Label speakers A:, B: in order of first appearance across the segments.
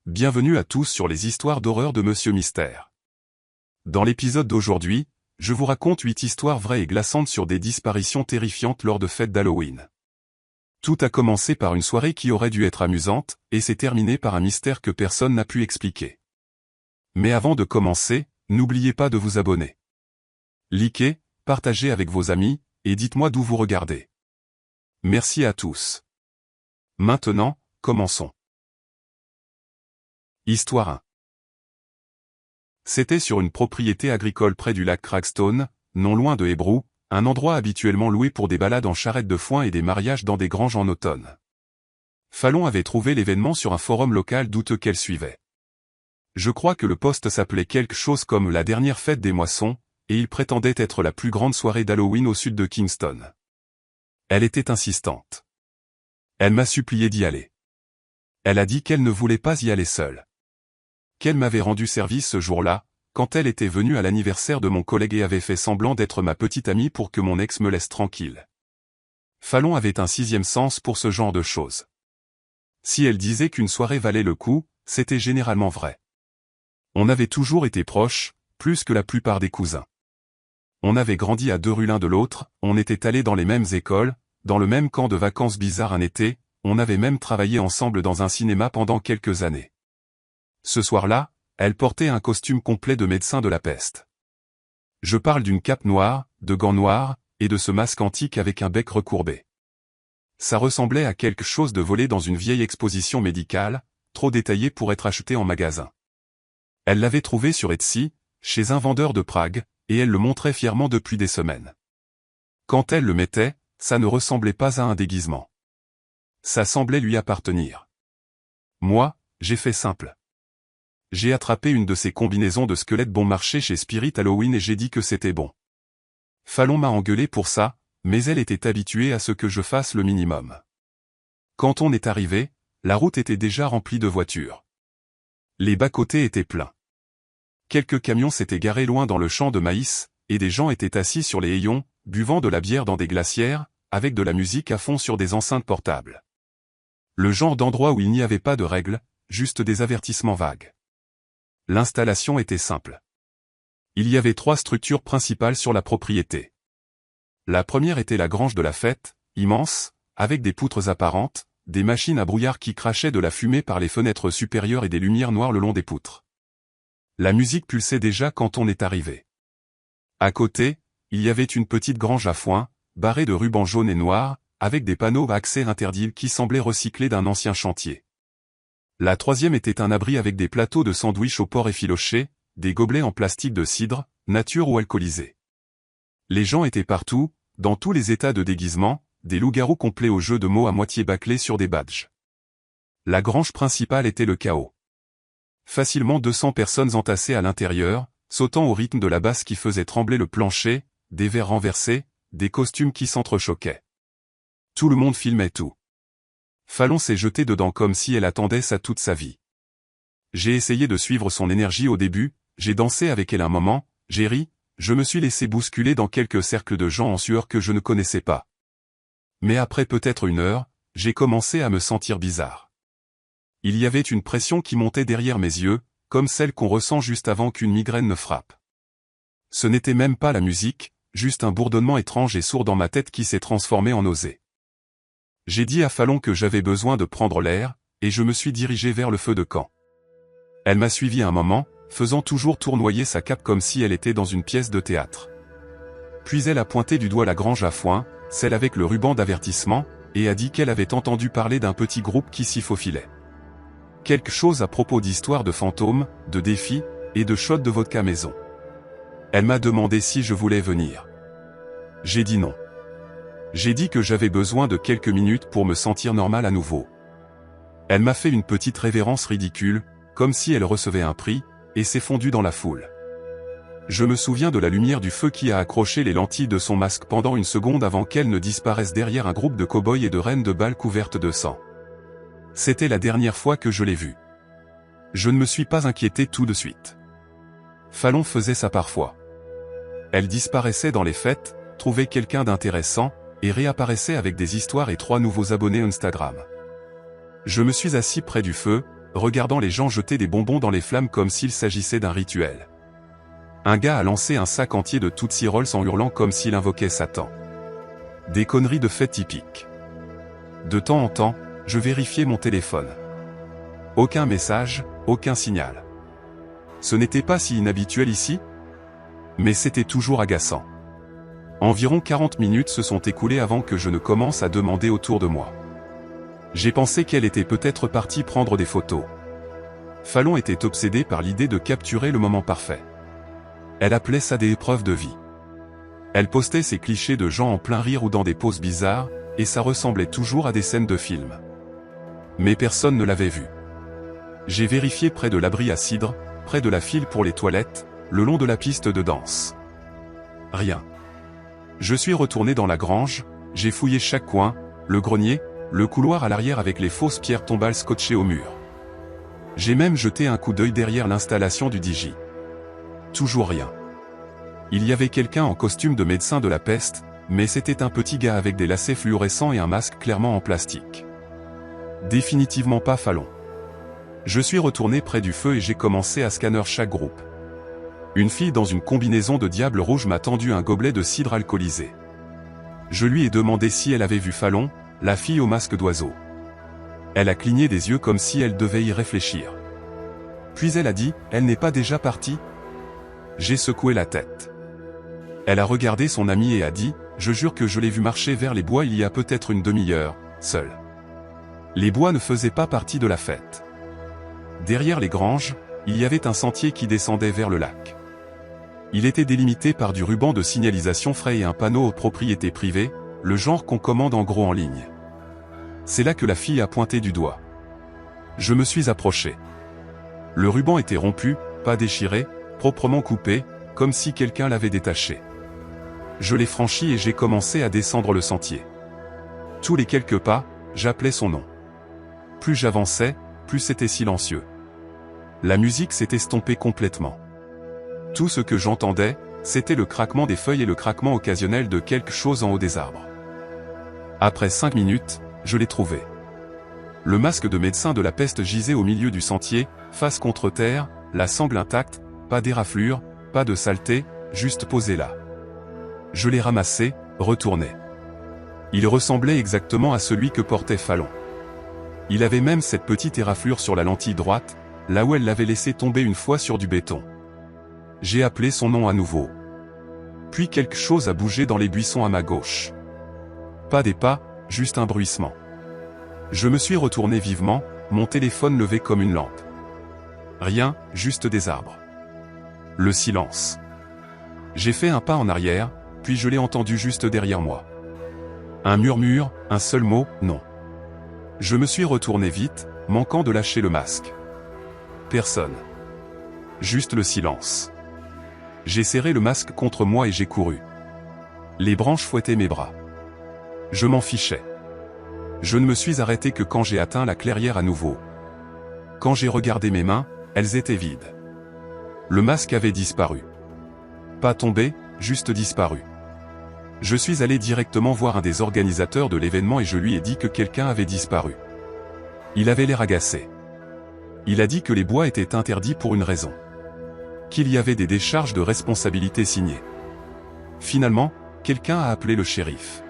A: Bienvenue à tous sur les histoires d'horreur de Monsieur Mystère. Dans l'épisode d'aujourd'hui, je vous raconte 8 histoires vraies et glaçantes sur des disparitions terrifiantes lors de fêtes d'Halloween. Tout a commencé par une soirée qui aurait dû être amusante, et s'est terminée par un mystère que personne n'a pu expliquer. Mais avant de commencer, n'oubliez pas de vous abonner. Likez, partagez avec vos amis, et dites-moi d'où vous regardez. Merci à tous. Maintenant, commençons. Histoire 1. C'était sur une propriété agricole près du lac Cragstone, non loin de Hebrew, un endroit habituellement loué pour des balades en charrette de foin et des mariages dans des granges en automne. Fallon avait trouvé l'événement sur un forum local douteux qu'elle suivait. Je crois que le post s'appelait quelque chose comme la dernière fête des moissons, et il prétendait être la plus grande soirée d'Halloween au sud de Kingston. Elle était insistante. Elle m'a supplié d'y aller. Elle a dit qu'elle ne voulait pas y aller seule. Qu'elle m'avait rendu service ce jour-là, quand elle était venue à l'anniversaire de mon collègue et avait fait semblant d'être ma petite amie pour que mon ex me laisse tranquille. Fallon avait un sixième sens pour ce genre de choses. Si elle disait qu'une soirée valait le coup, c'était généralement vrai. On avait toujours été proches, plus que la plupart des cousins. On avait grandi à 2 rues l'un de l'autre, on était allés dans les mêmes écoles, dans le même camp de vacances bizarre un été, on avait même travaillé ensemble dans un cinéma pendant quelques années. Ce soir-là, elle portait un costume complet de médecin de la peste. Je parle d'une cape noire, de gants noirs, et de ce masque antique avec un bec recourbé. Ça ressemblait à quelque chose de volé dans une vieille exposition médicale, trop détaillée pour être acheté en magasin. Elle l'avait trouvé sur Etsy, chez un vendeur de Prague, et elle le montrait fièrement depuis des semaines. Quand elle le mettait, ça ne ressemblait pas à un déguisement. Ça semblait lui appartenir. Moi, j'ai fait simple. J'ai attrapé une de ces combinaisons de squelettes bon marché chez Spirit Halloween et j'ai dit que c'était bon. Fallon m'a engueulé pour ça, mais elle était habituée à ce que je fasse le minimum. Quand on est arrivé, la route était déjà remplie de voitures. Les bas-côtés étaient pleins. Quelques camions s'étaient garés loin dans le champ de maïs, et des gens étaient assis sur les hayons, buvant de la bière dans des glacières, avec de la musique à fond sur des enceintes portables. Le genre d'endroit où il n'y avait pas de règles, juste des avertissements vagues. L'installation était simple. Il y avait 3 structures principales sur la propriété. La première était la grange de la fête, immense, avec des poutres apparentes, des machines à brouillard qui crachaient de la fumée par les fenêtres supérieures et des lumières noires le long des poutres. La musique pulsait déjà quand on est arrivé. À côté, il y avait une petite grange à foin, barrée de rubans jaunes et noirs, avec des panneaux à accès interdits qui semblaient recyclés d'un ancien chantier. La troisième était un abri avec des plateaux de sandwich au porc effiloché, des gobelets en plastique de cidre, nature ou alcoolisé. Les gens étaient partout, dans tous les états de déguisement, des loups-garous complets au jeu de mots à moitié bâclés sur des badges. La grange principale était le chaos. Facilement 200 personnes entassées à l'intérieur, sautant au rythme de la basse qui faisait trembler le plancher, des verres renversés, des costumes qui s'entrechoquaient. Tout le monde filmait tout. Fallon s'est jeté dedans comme si elle attendait ça toute sa vie. J'ai essayé de suivre son énergie au début, j'ai dansé avec elle un moment, j'ai ri, je me suis laissé bousculer dans quelques cercles de gens en sueur que je ne connaissais pas. Mais après peut-être 1 heure, j'ai commencé à me sentir bizarre. Il y avait une pression qui montait derrière mes yeux, comme celle qu'on ressent juste avant qu'une migraine ne frappe. Ce n'était même pas la musique, juste un bourdonnement étrange et sourd dans ma tête qui s'est transformé en nausée. J'ai dit à Fallon que j'avais besoin de prendre l'air, et je me suis dirigé vers le feu de camp. Elle m'a suivi un moment, faisant toujours tournoyer sa cape comme si elle était dans une pièce de théâtre. Puis elle a pointé du doigt la grange à foin, celle avec le ruban d'avertissement, et a dit qu'elle avait entendu parler d'un petit groupe qui s'y faufilait. Quelque chose à propos d'histoires de fantômes, de défis, et de shots de vodka maison. Elle m'a demandé si je voulais venir. J'ai dit non. J'ai dit que j'avais besoin de quelques minutes pour me sentir normal à nouveau. Elle m'a fait une petite révérence ridicule, comme si elle recevait un prix, et s'est fondue dans la foule. Je me souviens de la lumière du feu qui a accroché les lentilles de son masque pendant 1 seconde avant qu'elle ne disparaisse derrière un groupe de cow-boys et de reines de bal couvertes de sang. C'était la dernière fois que je l'ai vue. Je ne me suis pas inquiété tout de suite. Fallon faisait ça parfois. Elle disparaissait dans les fêtes, trouvait quelqu'un d'intéressant, et réapparaissait avec des histoires et 3 nouveaux abonnés Instagram. Je me suis assis près du feu, regardant les gens jeter des bonbons dans les flammes comme s'il s'agissait d'un rituel. Un gars a lancé un sac entier de Tootsie Rolls en hurlant comme s'il invoquait Satan. Des conneries de fête typiques. De temps en temps, je vérifiais mon téléphone. Aucun message, aucun signal. Ce n'était pas si inhabituel ici, mais c'était toujours agaçant. Environ 40 minutes se sont écoulées avant que je ne commence à demander autour de moi. J'ai pensé qu'elle était peut-être partie prendre des photos. Fallon était obsédée par l'idée de capturer le moment parfait. Elle appelait ça des épreuves de vie. Elle postait ses clichés de gens en plein rire ou dans des poses bizarres, et ça ressemblait toujours à des scènes de film. Mais personne ne l'avait vue. J'ai vérifié près de l'abri à cidre, près de la file pour les toilettes, le long de la piste de danse. Rien. Je suis retourné dans la grange, j'ai fouillé chaque coin, le grenier, le couloir à l'arrière avec les fausses pierres tombales scotchées au mur. J'ai même jeté un coup d'œil derrière l'installation du DJ. Toujours rien. Il y avait quelqu'un en costume de médecin de la peste, mais c'était un petit gars avec des lacets fluorescents et un masque clairement en plastique. Définitivement pas Fallon. Je suis retourné près du feu et j'ai commencé à scanner chaque groupe. Une fille dans une combinaison de diable rouge m'a tendu un gobelet de cidre alcoolisé. Je lui ai demandé si elle avait vu Fallon, la fille au masque d'oiseau. Elle a cligné des yeux comme si elle devait y réfléchir. Puis elle a dit, « Elle n'est pas déjà partie ?» J'ai secoué la tête. Elle a regardé son amie et a dit, « Je jure que je l'ai vue marcher vers les bois il y a peut-être une demi-heure, seule. » Les bois ne faisaient pas partie de la fête. Derrière les granges, il y avait un sentier qui descendait vers le lac. Il était délimité par du ruban de signalisation frais et un panneau aux propriétés privées, le genre qu'on commande en gros en ligne. C'est là que la fille a pointé du doigt. Je me suis approché. Le ruban était rompu, pas déchiré, proprement coupé, comme si quelqu'un l'avait détaché. Je l'ai franchi et j'ai commencé à descendre le sentier. Tous les quelques pas, j'appelais son nom. Plus j'avançais, plus c'était silencieux. La musique s'est estompée complètement. Tout ce que j'entendais, c'était le craquement des feuilles et le craquement occasionnel de quelque chose en haut des arbres. Après 5 minutes, je l'ai trouvé. Le masque de médecin de la peste gisait au milieu du sentier, face contre terre, la sangle intacte, pas d'éraflure, pas de saleté, juste posé là. Je l'ai ramassé, retourné. Il ressemblait exactement à celui que portait Fallon. Il avait même cette petite éraflure sur la lentille droite, là où elle l'avait laissé tomber une fois sur du béton. J'ai appelé son nom à nouveau. Puis quelque chose a bougé dans les buissons à ma gauche. Pas des pas, juste un bruissement. Je me suis retourné vivement, mon téléphone levé comme une lampe. Rien, juste des arbres. Le silence. J'ai fait un pas en arrière, puis je l'ai entendu juste derrière moi. Un murmure, un seul mot, non. Je me suis retourné vite, manquant de lâcher le masque. Personne. Juste le silence. J'ai serré le masque contre moi et j'ai couru. Les branches fouettaient mes bras. Je m'en fichais. Je ne me suis arrêté que quand j'ai atteint la clairière à nouveau. Quand j'ai regardé mes mains, elles étaient vides. Le masque avait disparu. Pas tombé, juste disparu. Je suis allé directement voir un des organisateurs de l'événement et je lui ai dit que quelqu'un avait disparu. Il avait l'air agacé. Il a dit que les bois étaient interdits pour une raison. Qu'il y avait des décharges de responsabilité signées. Finalement, quelqu'un a appelé le shérif.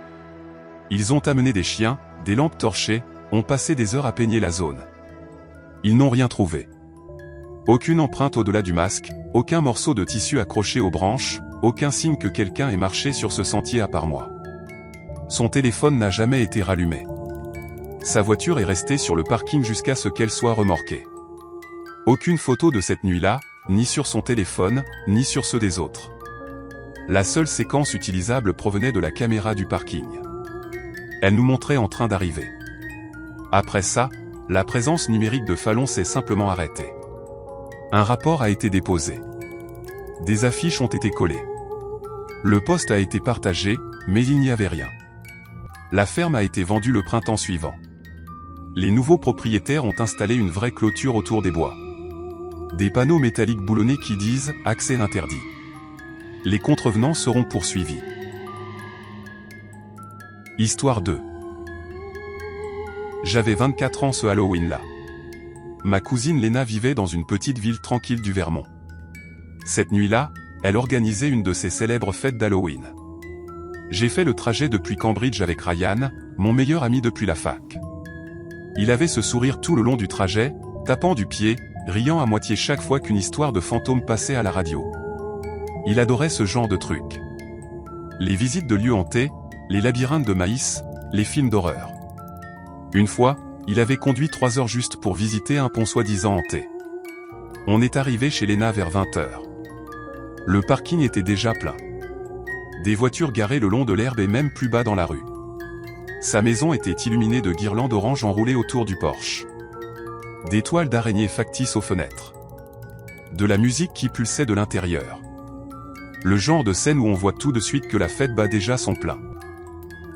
A: Ils ont amené des chiens, des lampes torchées, ont passé des heures à peigner la zone. Ils n'ont rien trouvé. Aucune empreinte au-delà du masque, aucun morceau de tissu accroché aux branches, aucun signe que quelqu'un ait marché sur ce sentier à part moi. Son téléphone n'a jamais été rallumé. Sa voiture est restée sur le parking jusqu'à ce qu'elle soit remorquée. Aucune photo de cette nuit-là, ni sur son téléphone, ni sur ceux des autres. La seule séquence utilisable provenait de la caméra du parking. Elle nous montrait en train d'arriver. Après ça, la présence numérique de Fallon s'est simplement arrêtée. Un rapport a été déposé. Des affiches ont été collées. Le poste a été partagé, mais il n'y avait rien. La ferme a été vendue le printemps suivant. Les nouveaux propriétaires ont installé une vraie clôture autour des bois. Des panneaux métalliques boulonnés qui disent « Accès interdit ». Les contrevenants seront poursuivis. Histoire 2. J'avais 24 ans ce Halloween-là. ma cousine Léna vivait dans une petite ville tranquille du Vermont. Cette nuit-là, elle organisait une de ses célèbres fêtes d'Halloween. J'ai fait le trajet depuis Cambridge avec Ryan, mon meilleur ami depuis la fac. Il avait ce sourire tout le long du trajet, tapant du pied, riant à moitié chaque fois qu'une histoire de fantôme passait à la radio. Il adorait ce genre de trucs. Les visites de lieux hantés, les labyrinthes de maïs, les films d'horreur. Une fois, il avait conduit 3 heures juste pour visiter un pont soi-disant hanté. On est arrivé chez Léna vers 20 heures. Le parking était déjà plein. Des voitures garées le long de l'herbe et même plus bas dans la rue. Sa maison était illuminée de guirlandes oranges enroulées autour du porche. Des toiles d'araignées factices aux fenêtres. De la musique qui pulsait de l'intérieur. Le genre de scène où on voit tout de suite que la fête bat déjà son plein.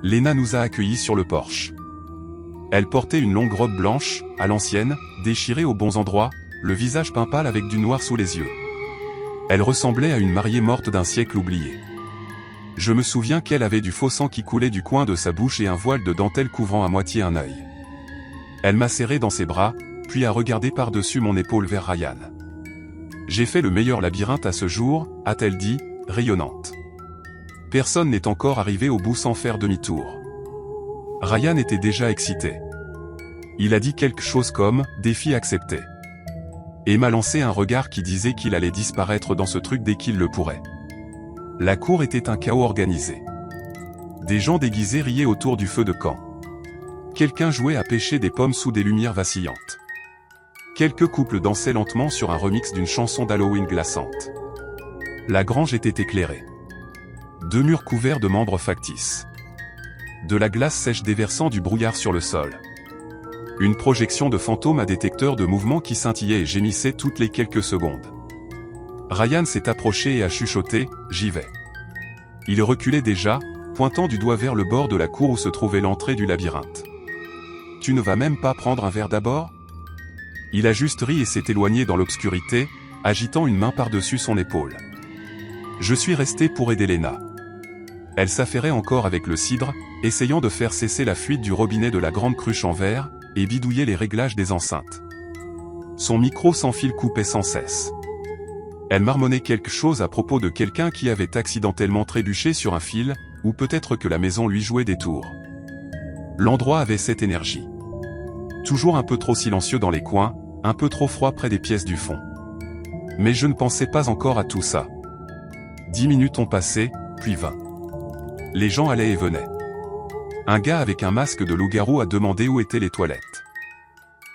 A: Léna nous a accueillis sur le porche. Elle portait une longue robe blanche, à l'ancienne, déchirée aux bons endroits, le visage peint pâle avec du noir sous les yeux. Elle ressemblait à une mariée morte d'un siècle oublié. Je me souviens qu'elle avait du faux sang qui coulait du coin de sa bouche et un voile de dentelle couvrant à moitié un œil. Elle m'a serré dans ses bras, puis a regardé par-dessus mon épaule vers Ryan. « J'ai fait le meilleur labyrinthe à ce jour », a-t-elle dit, rayonnante. Personne n'est encore arrivé au bout sans faire demi-tour. Ryan était déjà excité. Il a dit quelque chose comme « défi accepté » et m'a lancé un regard qui disait qu'il allait disparaître dans ce truc dès qu'il le pourrait. La cour était un chaos organisé. Des gens déguisés riaient autour du feu de camp. Quelqu'un jouait à pêcher des pommes sous des lumières vacillantes. Quelques couples dansaient lentement sur un remix d'une chanson d'Halloween glaçante. La grange était éclairée. 2 murs couverts de membres factices. De la glace sèche déversant du brouillard sur le sol. Une projection de fantômes à détecteur de mouvement qui scintillait et gémissait toutes les quelques secondes. Ryan s'est approché et a chuchoté « J'y vais ». Il reculait déjà, pointant du doigt vers le bord de la cour où se trouvait l'entrée du labyrinthe. « Tu ne vas même pas prendre un verre d'abord ?» Il a juste ri et s'est éloigné dans l'obscurité, agitant une main par-dessus son épaule. Je suis resté pour aider Léna. Elle s'affairait encore avec le cidre, essayant de faire cesser la fuite du robinet de la grande cruche en verre, et bidouillait les réglages des enceintes. Son micro sans fil coupait sans cesse. Elle marmonnait quelque chose à propos de quelqu'un qui avait accidentellement trébuché sur un fil, ou peut-être que la maison lui jouait des tours. L'endroit avait cette énergie. Toujours un peu trop silencieux dans les coins, un peu trop froid près des pièces du fond. Mais je ne pensais pas encore à tout ça. 10 minutes ont passé, puis 20. Les gens allaient et venaient. Un gars avec un masque de loup-garou a demandé où étaient les toilettes.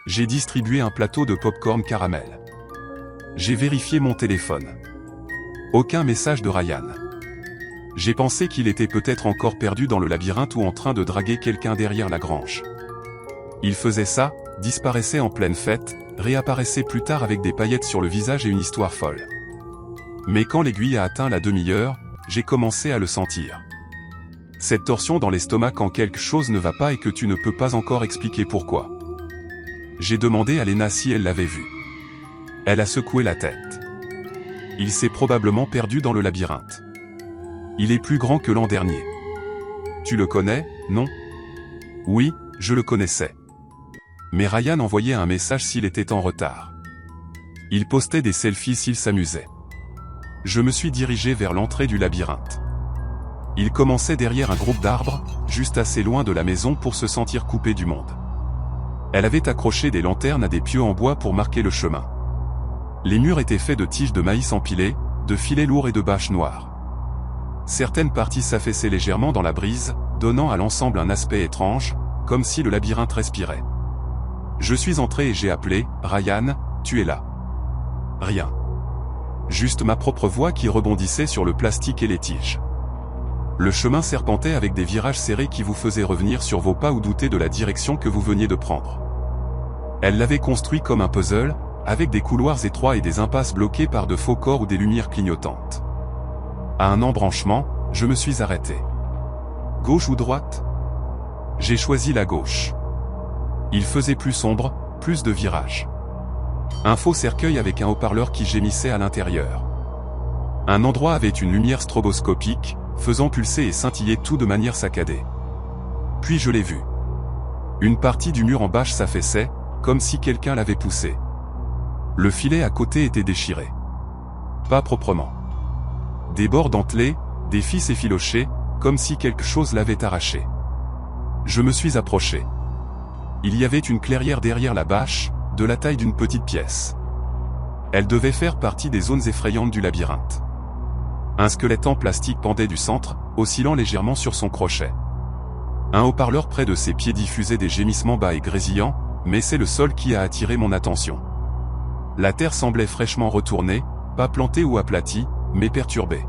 A: J'ai distribué un plateau de pop-corn caramel. J'ai vérifié mon téléphone. Aucun message de Ryan. J'ai pensé qu'il était peut-être encore perdu dans le labyrinthe ou en train de draguer quelqu'un derrière la grange. Il faisait ça, disparaissait en pleine fête, réapparaissait plus tard avec des paillettes sur le visage et une histoire folle. Mais quand l'aiguille a atteint la demi-heure, j'ai commencé à le sentir. Cette torsion dans l'estomac quand quelque chose ne va pas et que tu ne peux pas encore expliquer pourquoi. J'ai demandé à Léna si elle l'avait vu. Elle a secoué la tête. Il s'est probablement perdu dans le labyrinthe. Il est plus grand que l'an dernier. Tu le connais, non? Oui, je le connaissais. Mais Ryan envoyait un message s'il était en retard. Il postait des selfies s'il s'amusait. Je me suis dirigé vers l'entrée du labyrinthe. Il commençait derrière un groupe d'arbres, juste assez loin de la maison pour se sentir coupé du monde. Elle avait accroché des lanternes à des pieux en bois pour marquer le chemin. Les murs étaient faits de tiges de maïs empilées, de filets lourds et de bâches noires. Certaines parties s'affaissaient légèrement dans la brise, donnant à l'ensemble un aspect étrange, comme si le labyrinthe respirait. Je suis entré et j'ai appelé « Ryan, tu es là ?» Rien. Juste ma propre voix qui rebondissait sur le plastique et les tiges. Le chemin serpentait avec des virages serrés qui vous faisaient revenir sur vos pas ou douter de la direction que vous veniez de prendre. Elle l'avait construit comme un puzzle, avec des couloirs étroits et des impasses bloquées par de faux corps ou des lumières clignotantes. À un embranchement, je me suis arrêté. Gauche ou droite? J'ai choisi la gauche. Il faisait plus sombre, plus de virages. Un faux cercueil avec un haut-parleur qui gémissait à l'intérieur. Un endroit avait une lumière stroboscopique, faisant pulser et scintiller tout de manière saccadée. Puis je l'ai vu. Une partie du mur en bâche s'affaissait, comme si quelqu'un l'avait poussé. Le filet à côté était déchiré. Pas proprement. Des bords dentelés, des fils effilochés, comme si quelque chose l'avait arraché. Je me suis approché. Il y avait une clairière derrière la bâche, de la taille d'une petite pièce. Elle devait faire partie des zones effrayantes du labyrinthe. Un squelette en plastique pendait du centre, oscillant légèrement sur son crochet. Un haut-parleur près de ses pieds diffusait des gémissements bas et grésillants, mais c'est le sol qui a attiré mon attention. La terre semblait fraîchement retournée, pas plantée ou aplatie, mais perturbée.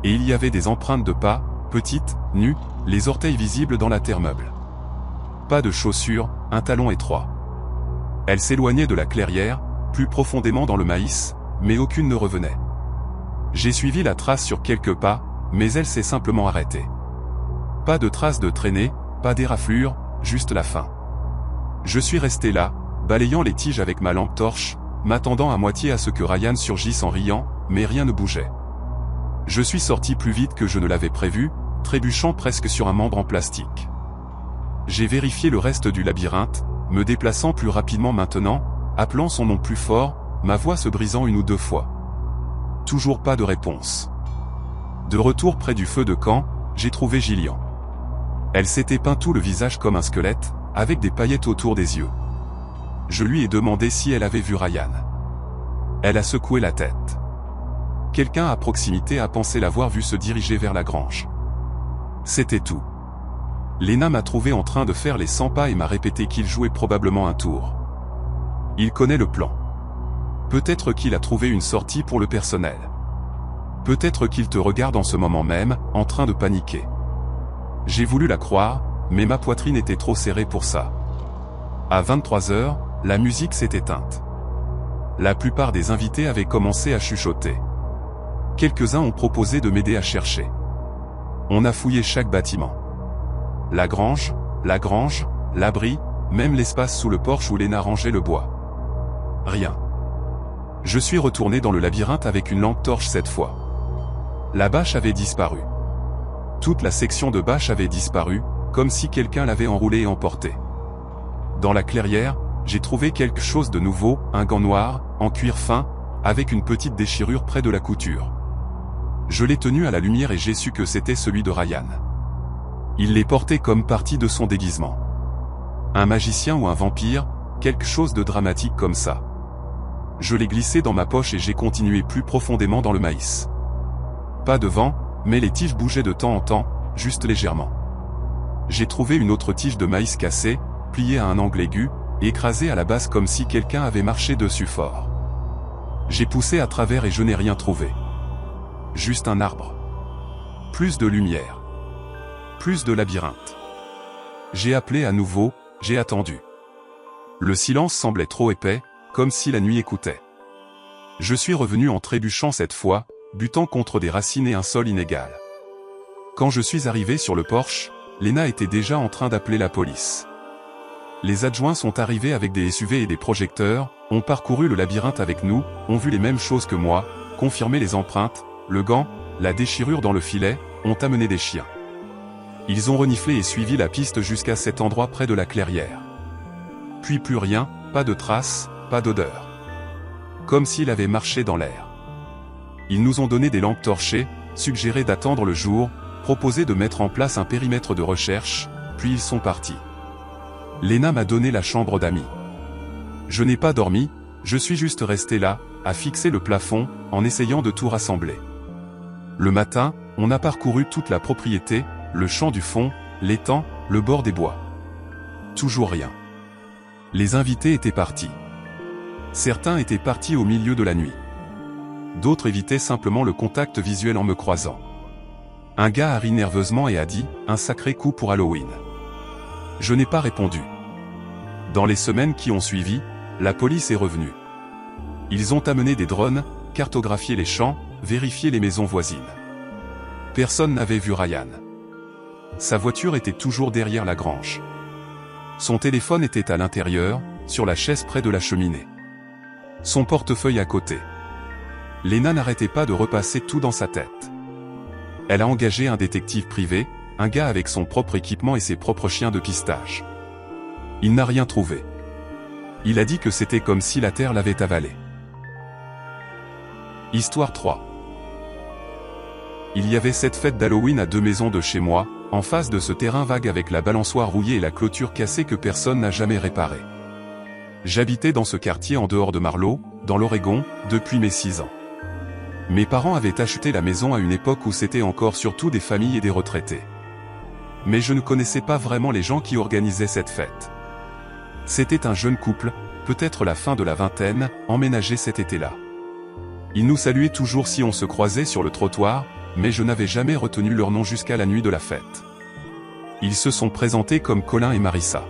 A: Et il y avait des empreintes de pas, petites, nues, les orteils visibles dans la terre meuble. Pas de chaussures, un talon étroit. Elle s'éloignait de la clairière, plus profondément dans le maïs, mais aucune ne revenait. J'ai suivi la trace sur quelques pas, mais elle s'est simplement arrêtée. Pas de traces de traînée, pas d'éraflure, juste la fin. Je suis resté là, balayant les tiges avec ma lampe torche, m'attendant à moitié à ce que Ryan surgisse en riant, mais rien ne bougeait. Je suis sorti plus vite que je ne l'avais prévu, trébuchant presque sur un membre en plastique. J'ai vérifié le reste du labyrinthe, me déplaçant plus rapidement maintenant, appelant son nom plus fort, ma voix se brisant une ou deux fois. Toujours pas de réponse. De retour près du feu de camp, j'ai trouvé Gillian. Elle s'était peint tout le visage comme un squelette, avec des paillettes autour des yeux. Je lui ai demandé si elle avait vu Ryan. Elle a secoué la tête. Quelqu'un à proximité a pensé l'avoir vu se diriger vers la grange. C'était tout. Lena m'a trouvé en train de faire les 100 pas et m'a répété qu'il jouait probablement un tour. Il connaît le plan. Peut-être qu'il a trouvé une sortie pour le personnel. Peut-être qu'il te regarde en ce moment même, en train de paniquer. J'ai voulu la croire, mais ma poitrine était trop serrée pour ça. À 23h, la musique s'est éteinte. La plupart des invités avaient commencé à chuchoter. Quelques-uns ont proposé de m'aider à chercher. On a fouillé chaque bâtiment. La grange, l'abri, même l'espace sous le porche où Lena rangeait le bois. Rien. Je suis retourné dans le labyrinthe avec une lampe torche cette fois. La bâche avait disparu. Toute la section de bâche avait disparu, comme si quelqu'un l'avait enroulée et emportée. Dans la clairière, j'ai trouvé quelque chose de nouveau, un gant noir, en cuir fin, avec une petite déchirure près de la couture. Je l'ai tenu à la lumière et j'ai su que c'était celui de Ryan. Il l'est porté comme partie de son déguisement. Un magicien ou un vampire, quelque chose de dramatique comme ça. Je l'ai glissé dans ma poche et j'ai continué plus profondément dans le maïs. Pas de vent, mais les tiges bougeaient de temps en temps, juste légèrement. J'ai trouvé une autre tige de maïs cassée, pliée à un angle aigu, et écrasée à la base comme si quelqu'un avait marché dessus fort. J'ai poussé à travers et je n'ai rien trouvé. Juste un arbre. Plus de lumière. Plus de labyrinthe. J'ai appelé à nouveau, j'ai attendu. Le silence semblait trop épais, comme si la nuit écoutait. Je suis revenu en trébuchant cette fois, butant contre des racines et un sol inégal. Quand je suis arrivé sur le porche, Lena était déjà en train d'appeler la police. Les adjoints sont arrivés avec des SUV et des projecteurs, ont parcouru le labyrinthe avec nous, ont vu les mêmes choses que moi, confirmé les empreintes, le gant, la déchirure dans le filet, ont amené des chiens. Ils ont reniflé et suivi la piste jusqu'à cet endroit près de la clairière. Puis plus rien, pas de traces, pas d'odeur. Comme s'il avait marché dans l'air. Ils nous ont donné des lampes torchées, suggéré d'attendre le jour, proposé de mettre en place un périmètre de recherche, puis ils sont partis. Lena m'a donné la chambre d'amis. Je n'ai pas dormi, je suis juste resté là, à fixer le plafond, en essayant de tout rassembler. Le matin, on a parcouru toute la propriété, le champ du fond, l'étang, le bord des bois. Toujours rien. Les invités étaient partis. Certains étaient partis au milieu de la nuit. D'autres évitaient simplement le contact visuel en me croisant. Un gars a ri nerveusement et a dit « Un sacré coup pour Halloween ». Je n'ai pas répondu. Dans les semaines qui ont suivi, la police est revenue. Ils ont amené des drones, cartographié les champs, vérifié les maisons voisines. Personne n'avait vu Ryan. Sa voiture était toujours derrière la grange. Son téléphone était à l'intérieur, sur la chaise près de la cheminée. Son portefeuille à côté. Lena n'arrêtait pas de repasser tout dans sa tête. Elle a engagé un détective privé, un gars avec son propre équipement et ses propres chiens de pistage. Il n'a rien trouvé. Il a dit que c'était comme si la terre l'avait avalé. Histoire 3. Il y avait cette fête d'Halloween à 2 maisons de chez moi, en face de ce terrain vague avec la balançoire rouillée et la clôture cassée que personne n'a jamais réparée. J'habitais dans ce quartier en dehors de Marlow, dans l'Oregon, depuis mes 6 ans. Mes parents avaient acheté la maison à une époque où c'était encore surtout des familles et des retraités. Mais je ne connaissais pas vraiment les gens qui organisaient cette fête. C'était un jeune couple, peut-être la fin de la vingtaine, emménagé cet été-là. Ils nous saluaient toujours si on se croisait sur le trottoir, mais je n'avais jamais retenu leur nom jusqu'à la nuit de la fête. Ils se sont présentés comme Colin et Marissa.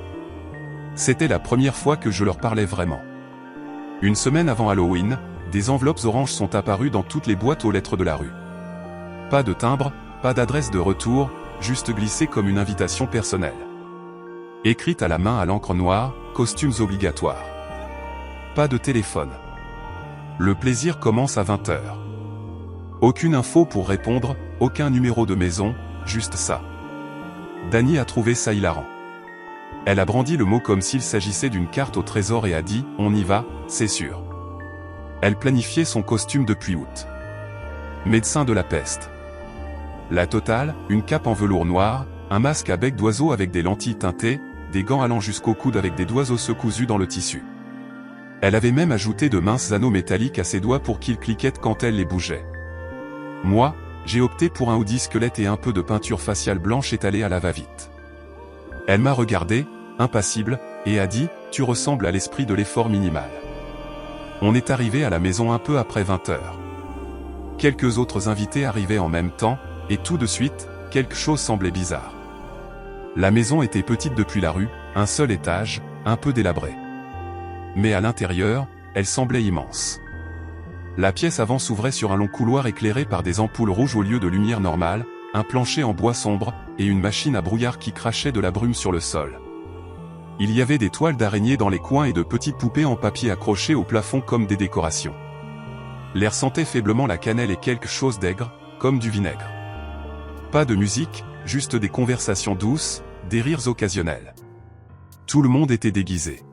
A: C'était la première fois que je leur parlais vraiment. Une semaine avant Halloween, des enveloppes oranges sont apparues dans toutes les boîtes aux lettres de la rue. Pas de timbre, pas d'adresse de retour, juste glissée comme une invitation personnelle. Écrite à la main à l'encre noire, costumes obligatoires. Pas de téléphone. Le plaisir commence à 20 h. Aucune info pour répondre, aucun numéro de maison, juste ça. Dani a trouvé ça hilarant. Elle a brandi le mot comme s'il s'agissait d'une carte au trésor et a dit « On y va, c'est sûr ». Elle planifiait son costume depuis août. Médecin de la peste. La totale, une cape en velours noir, un masque à bec d'oiseau avec des lentilles teintées, des gants allant jusqu'au coude avec des doigts osseux cousus dans le tissu. Elle avait même ajouté de minces anneaux métalliques à ses doigts pour qu'ils cliquettent quand elle les bougeait. Moi, j'ai opté pour un hoodie squelette et un peu de peinture faciale blanche étalée à la va-vite. Elle m'a regardé, impassible, et a dit « Tu ressembles à l'esprit de l'effort minimal ». On est arrivé à la maison un peu après 20 h. Quelques autres invités arrivaient en même temps, et tout de suite, quelque chose semblait bizarre. La maison était petite depuis la rue, un seul étage, un peu délabré. Mais à l'intérieur, elle semblait immense. La pièce avant s'ouvrait sur un long couloir éclairé par des ampoules rouges au lieu de lumière normale, un plancher en bois sombre, et une machine à brouillard qui crachait de la brume sur le sol. Il y avait des toiles d'araignées dans les coins et de petites poupées en papier accrochées au plafond comme des décorations. L'air sentait faiblement la cannelle et quelque chose d'aigre, comme du vinaigre. Pas de musique, juste des conversations douces, des rires occasionnels. Tout le monde était déguisé.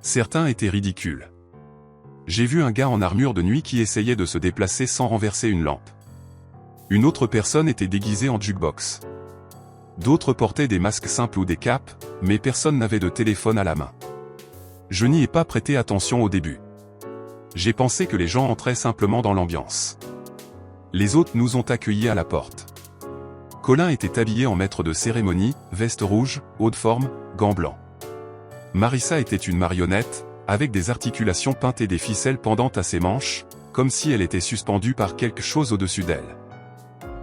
A: Certains étaient ridicules. J'ai vu un gars en armure de nuit qui essayait de se déplacer sans renverser une lampe. Une autre personne était déguisée en jukebox. D'autres portaient des masques simples ou des capes, mais personne n'avait de téléphone à la main. Je n'y ai pas prêté attention au début. J'ai pensé que les gens entraient simplement dans l'ambiance. Les autres nous ont accueillis à la porte. Colin était habillé en maître de cérémonie, veste rouge, haut de forme, gants blancs. Marissa était une marionnette, avec des articulations peintes et des ficelles pendantes à ses manches, comme si elle était suspendue par quelque chose au-dessus d'elle.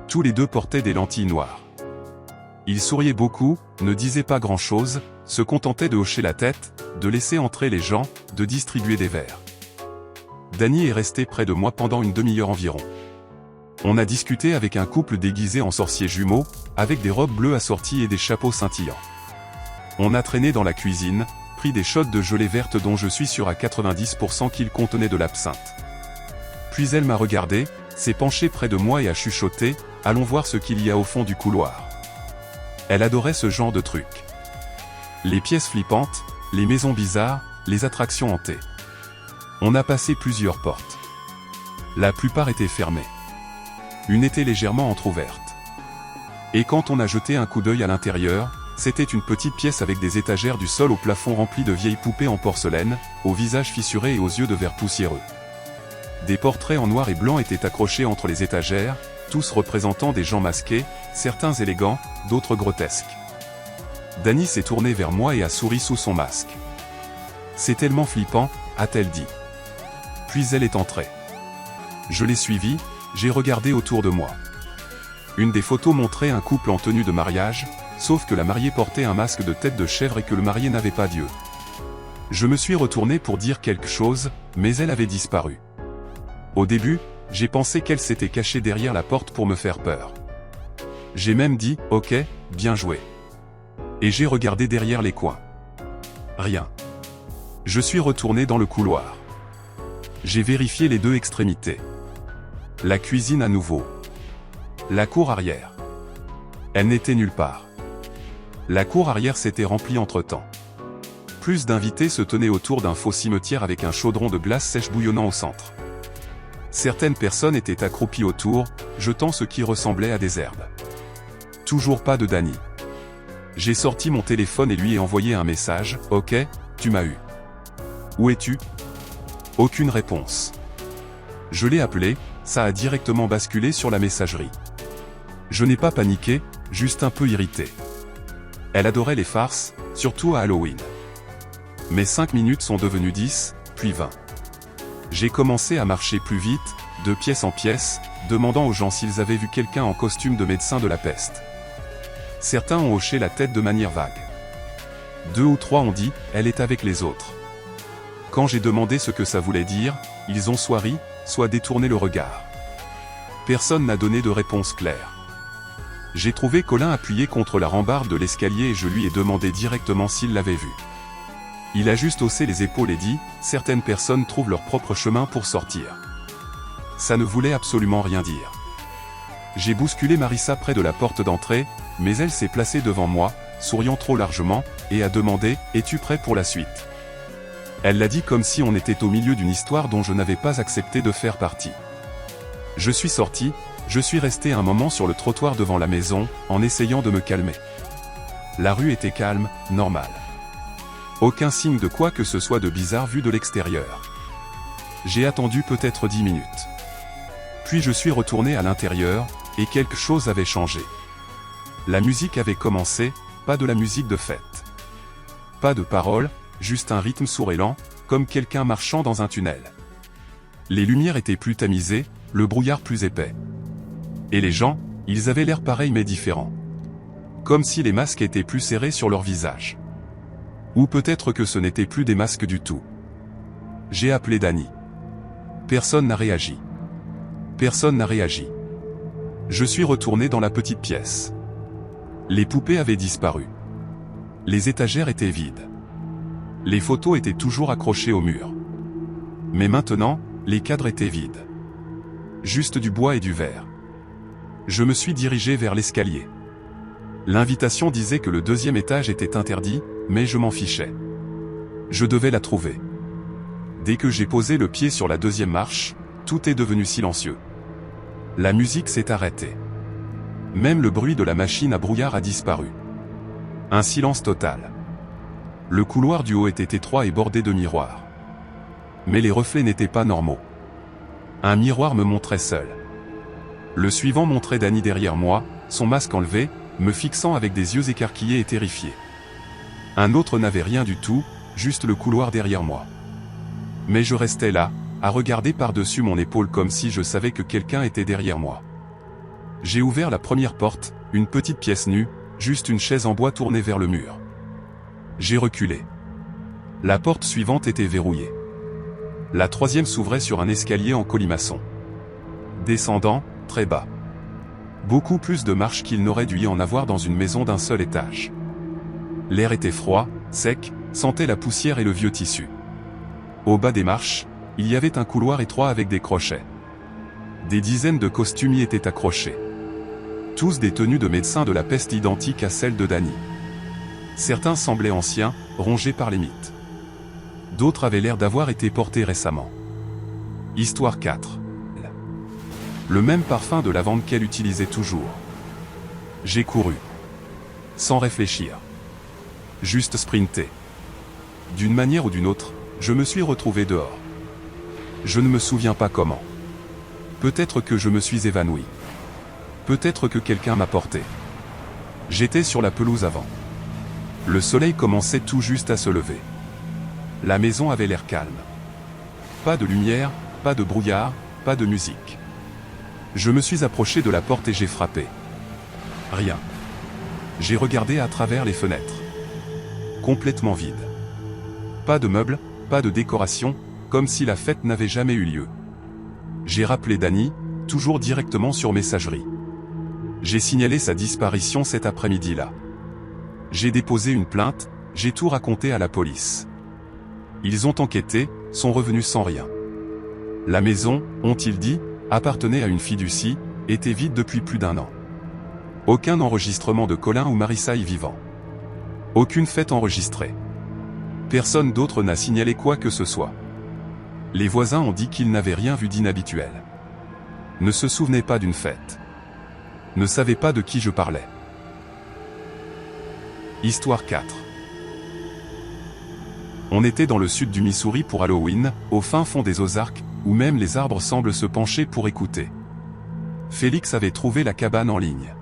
A: Tous les deux portaient des lentilles noires. Ils souriaient beaucoup, ne disaient pas grand-chose, se contentaient de hocher la tête, de laisser entrer les gens, de distribuer des verres. Dani est resté près de moi pendant une demi-heure environ. On a discuté avec un couple déguisé en sorciers jumeaux, avec des robes bleues assorties et des chapeaux scintillants. On a traîné dans la cuisine, pris des shots de gelée verte dont je suis sûr à 90% qu'ils contenaient de l'absinthe. Puis elle m'a regardé, s'est penchée près de moi et a chuchoté « Allons voir ce qu'il y a au fond du couloir ». Elle adorait ce genre de truc. Les pièces flippantes, les maisons bizarres, les attractions hantées. On a passé plusieurs portes. La plupart étaient fermées. Une était légèrement entr'ouverte. Et quand on a jeté un coup d'œil à l'intérieur, c'était une petite pièce avec des étagères du sol au plafond remplies de vieilles poupées en porcelaine, au visage fissuré et aux yeux de verre poussiéreux. Des portraits en noir et blanc étaient accrochés entre les étagères, tous représentant des gens masqués, certains élégants, d'autres grotesques. Dani s'est tournée vers moi et a souri sous son masque. « C'est tellement flippant », a-t-elle dit. Puis elle est entrée. Je l'ai suivie, j'ai regardé autour de moi. Une des photos montrait un couple en tenue de mariage, sauf que la mariée portait un masque de tête de chèvre et que le marié n'avait pas d'yeux. Je me suis retourné pour dire quelque chose, mais elle avait disparu. Au début, j'ai pensé qu'elle s'était cachée derrière la porte pour me faire peur. J'ai même dit « Ok, bien joué ». Et j'ai regardé derrière les coins. Rien. Je suis retourné dans le couloir. J'ai vérifié les deux extrémités. La cuisine à nouveau. La cour arrière. Elle n'était nulle part. La cour arrière s'était remplie entre-temps. Plus d'invités se tenaient autour d'un faux cimetière avec un chaudron de glace sèche bouillonnant au centre. Certaines personnes étaient accroupies autour, jetant ce qui ressemblait à des herbes. Toujours pas de Danny. J'ai sorti mon téléphone et lui ai envoyé un message. « Ok, tu m'as eu. Où es-tu » Aucune réponse. Je l'ai appelé, ça a directement basculé sur la messagerie. Je n'ai pas paniqué, juste un peu irrité. Elle adorait les farces, surtout à Halloween. Mes 5 minutes sont devenues 10, puis 20. J'ai commencé à marcher plus vite, de pièce en pièce, demandant aux gens s'ils avaient vu quelqu'un en costume de médecin de la peste. Certains ont hoché la tête de manière vague. 2 ou 3 ont dit « elle est avec les autres ». Quand j'ai demandé ce que ça voulait dire, ils ont soit ri, soit détourné le regard. Personne n'a donné de réponse claire. J'ai trouvé Colin appuyé contre la rambarde de l'escalier et je lui ai demandé directement s'il l'avait vu. Il a juste haussé les épaules et dit « certaines personnes trouvent leur propre chemin pour sortir ». Ça ne voulait absolument rien dire. J'ai bousculé Marissa près de la porte d'entrée, mais elle s'est placée devant moi, souriant trop largement, et a demandé « es-tu prêt pour la suite ?» Elle l'a dit comme si on était au milieu d'une histoire dont je n'avais pas accepté de faire partie. Je suis sorti, je suis resté un moment sur le trottoir devant la maison, en essayant de me calmer. La rue était calme, normale. Aucun signe de quoi que ce soit de bizarre vu de l'extérieur. J'ai attendu peut-être 10 minutes. Puis je suis retourné à l'intérieur, et quelque chose avait changé. La musique avait commencé, pas de la musique de fête. Pas de paroles, juste un rythme sourd et lent, comme quelqu'un marchant dans un tunnel. Les lumières étaient plus tamisées, le brouillard plus épais. Et les gens, ils avaient l'air pareil mais différents. Comme si les masques étaient plus serrés sur leur visage. Ou peut-être que ce n'était plus des masques du tout. J'ai appelé Danny. Personne n'a réagi. Personne n'a réagi. Je suis retourné dans la petite pièce. Les poupées avaient disparu. Les étagères étaient vides. Les photos étaient toujours accrochées au mur. Mais maintenant, les cadres étaient vides. Juste du bois et du verre. Je me suis dirigé vers l'escalier. L'invitation disait que le 2e étage était interdit, mais je m'en fichais. Je devais la trouver. Dès que j'ai posé le pied sur la 2e marche, tout est devenu silencieux. La musique s'est arrêtée. Même le bruit de la machine à brouillard a disparu. Un silence total. Le couloir du haut était étroit et bordé de miroirs. Mais les reflets n'étaient pas normaux. Un miroir me montrait seul. Le suivant montrait Danny derrière moi, son masque enlevé, me fixant avec des yeux écarquillés et terrifiés. Un autre n'avait rien du tout, juste le couloir derrière moi. Mais je restais là, à regarder par-dessus mon épaule comme si je savais que quelqu'un était derrière moi. J'ai ouvert la première porte, une petite pièce nue, juste une chaise en bois tournée vers le mur. J'ai reculé. La porte suivante était verrouillée. La 3e s'ouvrait sur un escalier en colimaçon. Descendant, très bas. Beaucoup plus de marches qu'il n'aurait dû y en avoir dans une maison d'un seul étage. L'air était froid, sec, sentait la poussière et le vieux tissu. Au bas des marches, il y avait un couloir étroit avec des crochets. Des dizaines de costumes y étaient accrochés. Tous des tenues de médecins de la peste identiques à celles de Danny. Certains semblaient anciens, rongés par les mythes. D'autres avaient l'air d'avoir été portés récemment. Histoire 4. Le même parfum de lavande qu'elle utilisait toujours. J'ai couru. Sans réfléchir. Juste sprinté. D'une manière ou d'une autre, je me suis retrouvé dehors. Je ne me souviens pas comment. Peut-être que je me suis évanoui. Peut-être que quelqu'un m'a porté. J'étais sur la pelouse avant. Le soleil commençait tout juste à se lever. La maison avait l'air calme. Pas de lumière, pas de brouillard, pas de musique. Je me suis approché de la porte et j'ai frappé. Rien. J'ai regardé à travers les fenêtres. Complètement vide. Pas de meubles, pas de décoration, comme si la fête n'avait jamais eu lieu. J'ai rappelé Danny, toujours directement sur messagerie. J'ai signalé sa disparition cet après-midi-là. J'ai déposé une plainte, j'ai tout raconté à la police. Ils ont enquêté, sont revenus sans rien. La maison, ont-ils dit, appartenait à une fiducie, était vide depuis plus d'1 an. Aucun enregistrement de Colin ou Marissa y vivant. Aucune fête enregistrée. Personne d'autre n'a signalé quoi que ce soit. Les voisins ont dit qu'ils n'avaient rien vu d'inhabituel. Ne se souvenaient pas d'une fête. Ne savaient pas de qui je parlais. Histoire 4. On était dans le sud du Missouri pour Halloween, au fin fond des Ozarks, où même les arbres semblent se pencher pour écouter. Félix avait trouvé la cabane en ligne.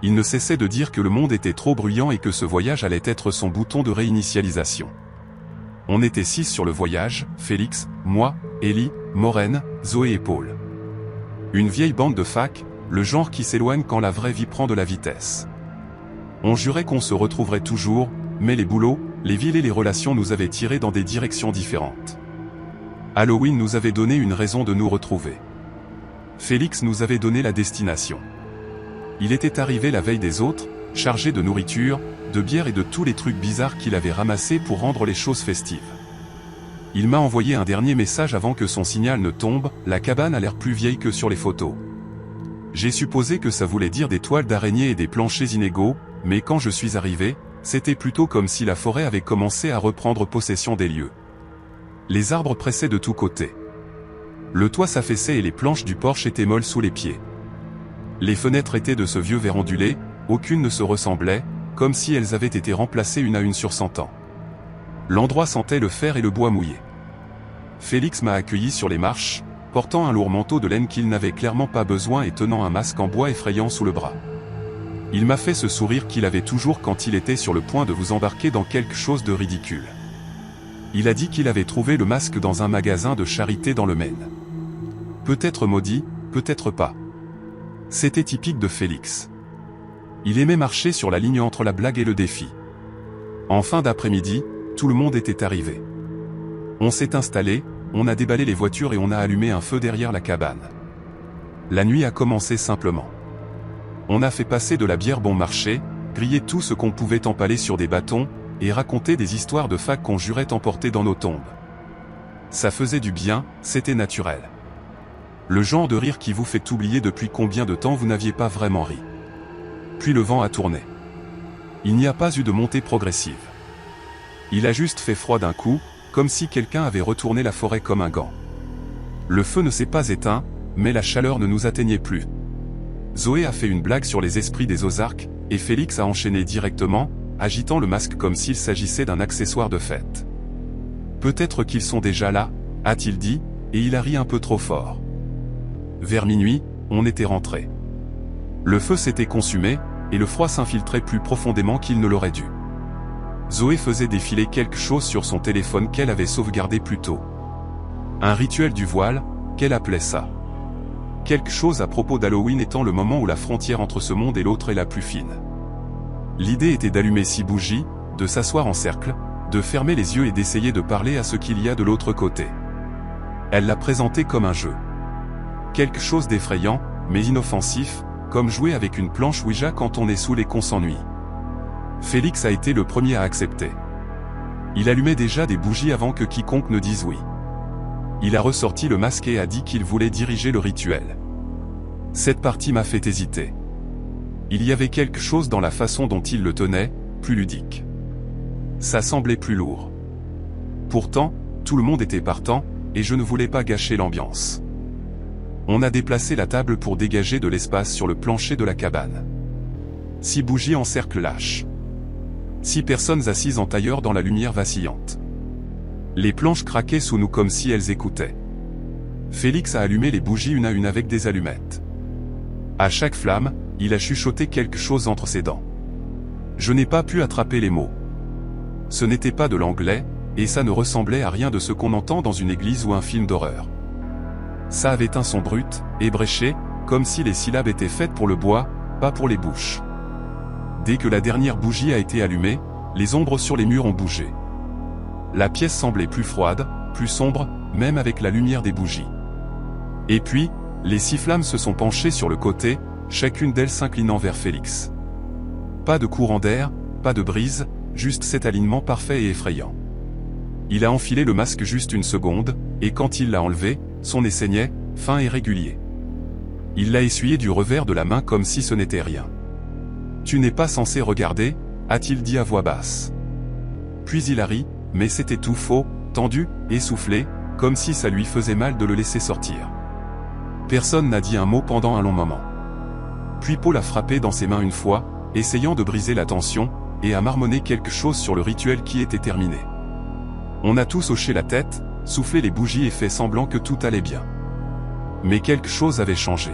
A: Il ne cessait de dire que le monde était trop bruyant et que ce voyage allait être son bouton de réinitialisation. On était 6 sur le voyage, Félix, moi, Ellie, Maureen, Zoé et Paul. Une vieille bande de fac, le genre qui s'éloigne quand la vraie vie prend de la vitesse. On jurait qu'on se retrouverait toujours, mais les boulots, les villes et les relations nous avaient tirés dans des directions différentes. Halloween nous avait donné une raison de nous retrouver. Félix nous avait donné la destination. Il était arrivé la veille des autres, chargé de nourriture, de bière et de tous les trucs bizarres qu'il avait ramassés pour rendre les choses festives. Il m'a envoyé un dernier message avant que son signal ne tombe, la cabane a l'air plus vieille que sur les photos. J'ai supposé que ça voulait dire des toiles d'araignée et des planchers inégaux, mais quand je suis arrivé, c'était plutôt comme si la forêt avait commencé à reprendre possession des lieux. Les arbres pressaient de tous côtés. Le toit s'affaissait et les planches du porche étaient molles sous les pieds. Les fenêtres étaient de ce vieux verre ondulé, aucune ne se ressemblait, comme si elles avaient été remplacées une à une sur 100 ans. L'endroit sentait le fer et le bois mouillé. Félix m'a accueilli sur les marches, portant un lourd manteau de laine qu'il n'avait clairement pas besoin et tenant un masque en bois effrayant sous le bras. Il m'a fait ce sourire qu'il avait toujours quand il était sur le point de vous embarquer dans quelque chose de ridicule. Il a dit qu'il avait trouvé le masque dans un magasin de charité dans le Maine. Peut-être maudit, peut-être pas. C'était typique de Félix. Il aimait marcher sur la ligne entre la blague et le défi. En fin d'après-midi, tout le monde était arrivé. On s'est installé, on a déballé les voitures et on a allumé un feu derrière la cabane. La nuit a commencé simplement. On a fait passer de la bière bon marché, grillé tout ce qu'on pouvait empaler sur des bâtons, et raconté des histoires de fac qu'on jurait emporter dans nos tombes. Ça faisait du bien, c'était naturel. Le genre de rire qui vous fait oublier depuis combien de temps vous n'aviez pas vraiment ri. Puis le vent a tourné. Il n'y a pas eu de montée progressive. Il a juste fait froid d'un coup, comme si quelqu'un avait retourné la forêt comme un gant. Le feu ne s'est pas éteint, mais la chaleur ne nous atteignait plus. Zoé a fait une blague sur les esprits des Ozarks, et Félix a enchaîné directement, agitant le masque comme s'il s'agissait d'un accessoire de fête. Peut-être qu'ils sont déjà là, a-t-il dit, et il a ri un peu trop fort. Vers minuit, on était rentré. Le feu s'était consumé, et le froid s'infiltrait plus profondément qu'il ne l'aurait dû. Zoé faisait défiler quelque chose sur son téléphone qu'elle avait sauvegardé plus tôt. Un rituel du voile, qu'elle appelait ça. Quelque chose à propos d'Halloween étant le moment où la frontière entre ce monde et l'autre est la plus fine. L'idée était d'allumer 6 bougies, de s'asseoir en cercle, de fermer les yeux et d'essayer de parler à ce qu'il y a de l'autre côté. Elle l'a présenté comme un jeu. Quelque chose d'effrayant, mais inoffensif, comme jouer avec une planche Ouija quand on est saoul et qu'on s'ennuie. Félix a été le premier à accepter. Il allumait déjà des bougies avant que quiconque ne dise oui. Il a ressorti le masque et a dit qu'il voulait diriger le rituel. Cette partie m'a fait hésiter. Il y avait quelque chose dans la façon dont il le tenait, plus ludique. Ça semblait plus lourd. Pourtant, tout le monde était partant, et je ne voulais pas gâcher l'ambiance. On a déplacé la table pour dégager de l'espace sur le plancher de la cabane. 6 bougies en cercle lâche. 6 personnes assises en tailleur dans la lumière vacillante. Les planches craquaient sous nous comme si elles écoutaient. Félix a allumé les bougies une à une avec des allumettes. À chaque flamme, il a chuchoté quelque chose entre ses dents. Je n'ai pas pu attraper les mots. Ce n'était pas de l'anglais, et ça ne ressemblait à rien de ce qu'on entend dans une église ou un film d'horreur. Ça avait un son brut, ébréché, comme si les syllabes étaient faites pour le bois, pas pour les bouches. Dès que la dernière bougie a été allumée, les ombres sur les murs ont bougé. La pièce semblait plus froide, plus sombre, même avec la lumière des bougies. Et puis, les 6 flammes se sont penchées sur le côté, chacune d'elles s'inclinant vers Félix. Pas de courant d'air, pas de brise, juste cet alignement parfait et effrayant. Il a enfilé le masque juste une seconde, et quand il l'a enlevé, son nez saignait, fin et régulier. Il l'a essuyé du revers de la main comme si ce n'était rien. « Tu n'es pas censé regarder » a-t-il dit à voix basse. Puis il a ri, mais c'était tout faux, tendu, essoufflé, comme si ça lui faisait mal de le laisser sortir. Personne n'a dit un mot pendant un long moment. Puis Paul a frappé dans ses mains une fois, essayant de briser la tension, et a marmonné quelque chose sur le rituel qui était terminé. On a tous hoché la tête, soufflé les bougies et fait semblant que tout allait bien. Mais quelque chose avait changé.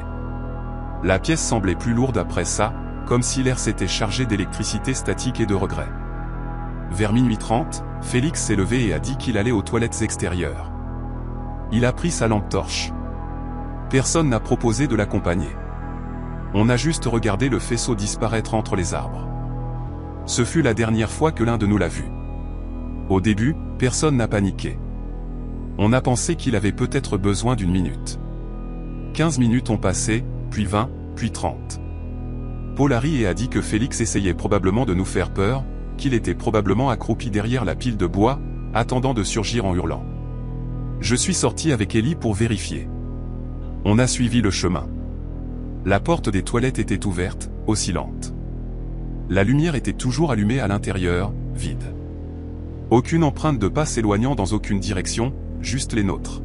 A: La pièce semblait plus lourde après ça, comme si l'air s'était chargé d'électricité statique et de regrets. Vers minuit 30, Félix s'est levé et a dit qu'il allait aux toilettes extérieures. Il a pris sa lampe torche. Personne n'a proposé de l'accompagner. On a juste regardé le faisceau disparaître entre les arbres. Ce fut la dernière fois que l'un de nous l'a vu. Au début, personne n'a paniqué. On a pensé qu'il avait peut-être besoin d'une minute. 15 minutes ont passé, puis 20, puis 30. Paul a ri et a dit que Félix essayait probablement de nous faire peur, qu'il était probablement accroupi derrière la pile de bois, attendant de surgir en hurlant. Je suis sorti avec Ellie pour vérifier. On a suivi le chemin. La porte des toilettes était ouverte, oscillante. La lumière était toujours allumée à l'intérieur, vide. Aucune empreinte de pas s'éloignant dans aucune direction, juste les nôtres.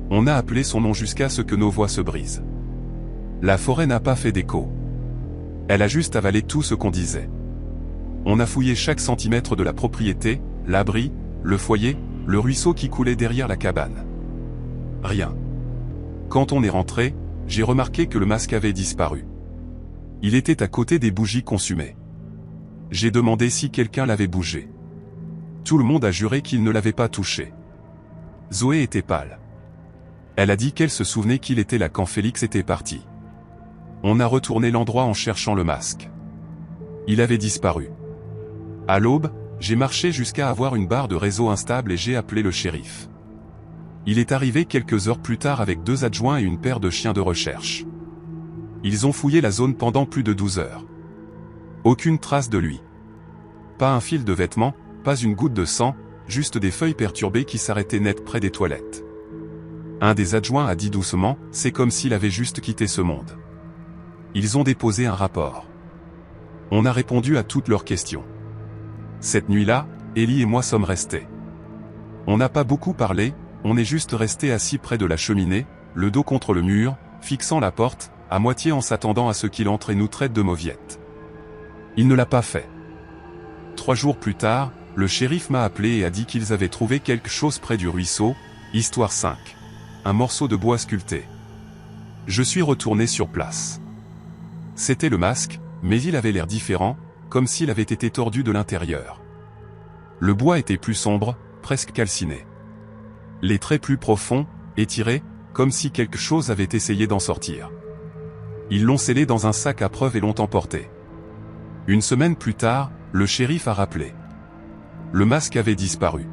A: On a appelé son nom jusqu'à ce que nos voix se brisent. La forêt n'a pas fait d'écho. Elle a juste avalé tout ce qu'on disait. On a fouillé chaque centimètre de la propriété, l'abri, le foyer, le ruisseau qui coulait derrière la cabane. Rien. Quand on est rentré, j'ai remarqué que le masque avait disparu. Il était à côté des bougies consumées. J'ai demandé si quelqu'un l'avait bougé. Tout le monde a juré qu'il ne l'avait pas touché. Zoé était pâle. Elle a dit qu'elle se souvenait qu'il était là quand Félix était parti. On a retourné l'endroit en cherchant le masque. Il avait disparu. À l'aube, j'ai marché jusqu'à avoir une barre de réseau instable et j'ai appelé le shérif. Il est arrivé quelques heures plus tard avec 2 adjoints et une paire de chiens de recherche. Ils ont fouillé la zone pendant plus de 12 heures. Aucune trace de lui. Pas un fil de vêtements, pas une goutte de sang, juste des feuilles perturbées qui s'arrêtaient net près des toilettes. Un des adjoints a dit doucement, c'est comme s'il avait juste quitté ce monde. Ils ont déposé un rapport. On a répondu à toutes leurs questions. Cette nuit-là, Ellie et moi sommes restés. On n'a pas beaucoup parlé, on est juste restés assis près de la cheminée, le dos contre le mur, fixant la porte, à moitié en s'attendant à ce qu'il entre et nous traite de mauviettes. Il ne l'a pas fait. 3 jours plus tard, le shérif m'a appelé et a dit qu'ils avaient trouvé quelque chose près du ruisseau, histoire 5. Un morceau de bois sculpté. Je suis retourné sur place. C'était le masque, mais il avait l'air différent, comme s'il avait été tordu de l'intérieur. Le bois était plus sombre, presque calciné. Les traits plus profonds, étirés, comme si quelque chose avait essayé d'en sortir. Ils l'ont scellé dans un sac à preuve et l'ont emporté. Une semaine plus tard, le shérif a rappelé. Le masque avait disparu.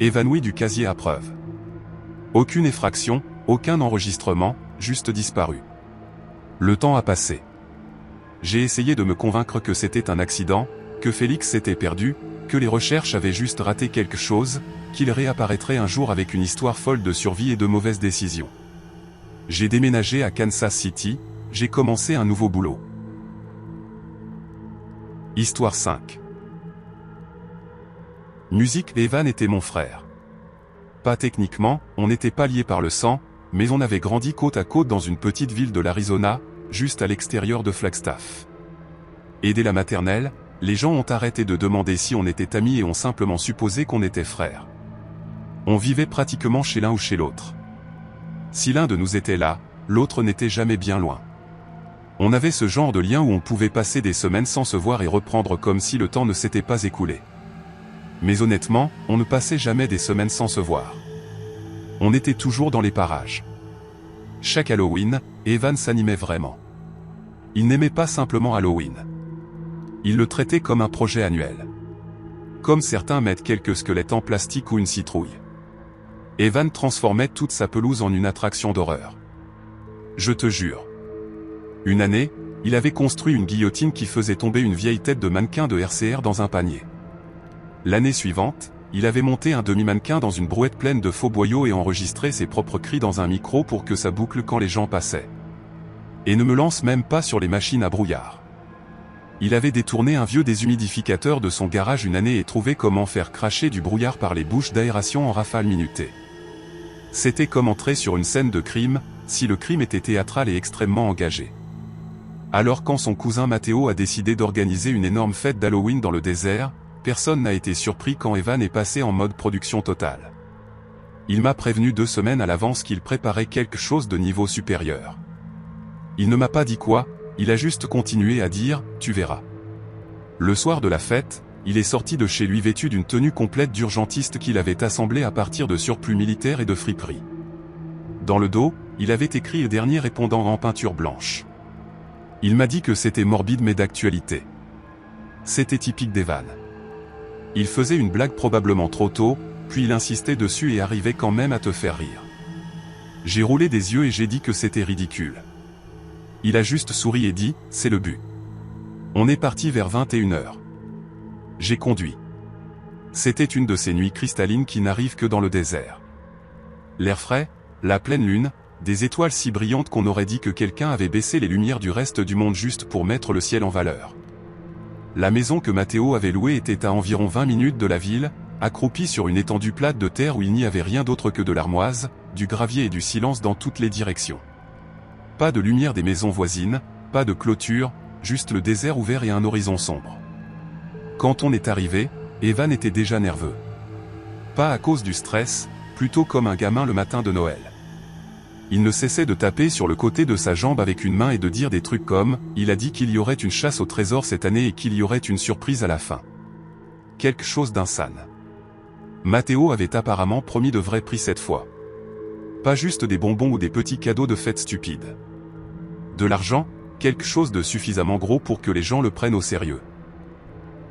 A: Évanoui du casier à preuve. Aucune effraction, aucun enregistrement, juste disparu. Le temps a passé. J'ai essayé de me convaincre que c'était un accident, que Félix s'était perdu, que les recherches avaient juste raté quelque chose, qu'il réapparaîtrait un jour avec une histoire folle de survie et de mauvaises décisions. J'ai déménagé à Kansas City, j'ai commencé un nouveau boulot. Histoire 5. Musique. Evan était mon frère. Pas techniquement, on n'était pas liés par le sang, mais on avait grandi côte à côte dans une petite ville de l'Arizona, juste à l'extérieur de Flagstaff. Et dès la maternelle, les gens ont arrêté de demander si on était amis et ont simplement supposé qu'on était frères. On vivait pratiquement chez l'un ou chez l'autre. Si l'un de nous était là, l'autre n'était jamais bien loin. On avait ce genre de lien où on pouvait passer des semaines sans se voir et reprendre comme si le temps ne s'était pas écoulé. Mais honnêtement, on ne passait jamais des semaines sans se voir. On était toujours dans les parages. Chaque Halloween, Evan s'animait vraiment. Il n'aimait pas simplement Halloween. Il le traitait comme un projet annuel. Comme certains mettent quelques squelettes en plastique ou une citrouille. Evan transformait toute sa pelouse en une attraction d'horreur. Je te jure. Une année, il avait construit une guillotine qui faisait tomber une vieille tête de mannequin de RCR dans un panier. L'année suivante, il avait monté un demi-mannequin dans une brouette pleine de faux boyaux et enregistré ses propres cris dans un micro pour que ça boucle quand les gens passaient. Et ne me lance même pas sur les machines à brouillard. Il avait détourné un vieux déshumidificateur de son garage une année et trouvé comment faire cracher du brouillard par les bouches d'aération en rafales minutées. C'était comme entrer sur une scène de crime, si le crime était théâtral et extrêmement engagé. Alors quand son cousin Matteo a décidé d'organiser une énorme fête d'Halloween dans le désert, personne n'a été surpris quand Evan est passé en mode production totale. Il m'a prévenu 2 semaines à l'avance qu'il préparait quelque chose de niveau supérieur. Il ne m'a pas dit quoi, il a juste continué à dire « tu verras ». Le soir de la fête, il est sorti de chez lui vêtu d'une tenue complète d'urgentiste qu'il avait assemblée à partir de surplus militaires et de friperies. Dans le dos, il avait écrit le dernier répondant en peinture blanche. Il m'a dit que c'était morbide mais d'actualité. C'était typique d'Evan. Il faisait une blague probablement trop tôt, puis il insistait dessus et arrivait quand même à te faire rire. J'ai roulé des yeux et j'ai dit que c'était ridicule. Il a juste souri et dit, c'est le but. On est parti vers 21h. J'ai conduit. C'était une de ces nuits cristallines qui n'arrivent que dans le désert. L'air frais, la pleine lune, des étoiles si brillantes qu'on aurait dit que quelqu'un avait baissé les lumières du reste du monde juste pour mettre le ciel en valeur. La maison que Matteo avait louée était à environ 20 minutes de la ville, accroupie sur une étendue plate de terre où il n'y avait rien d'autre que de l'armoise, du gravier et du silence dans toutes les directions. Pas de lumière des maisons voisines, pas de clôture, juste le désert ouvert et un horizon sombre. Quand on est arrivé, Evan était déjà nerveux. Pas à cause du stress, plutôt comme un gamin le matin de Noël. Il ne cessait de taper sur le côté de sa jambe avec une main et de dire des trucs comme « il a dit qu'il y aurait une chasse au trésor cette année et qu'il y aurait une surprise à la fin ». Quelque chose d'insane. Matteo avait apparemment promis de vrais prix cette fois. Pas juste des bonbons ou des petits cadeaux de fête stupides. De l'argent, quelque chose de suffisamment gros pour que les gens le prennent au sérieux.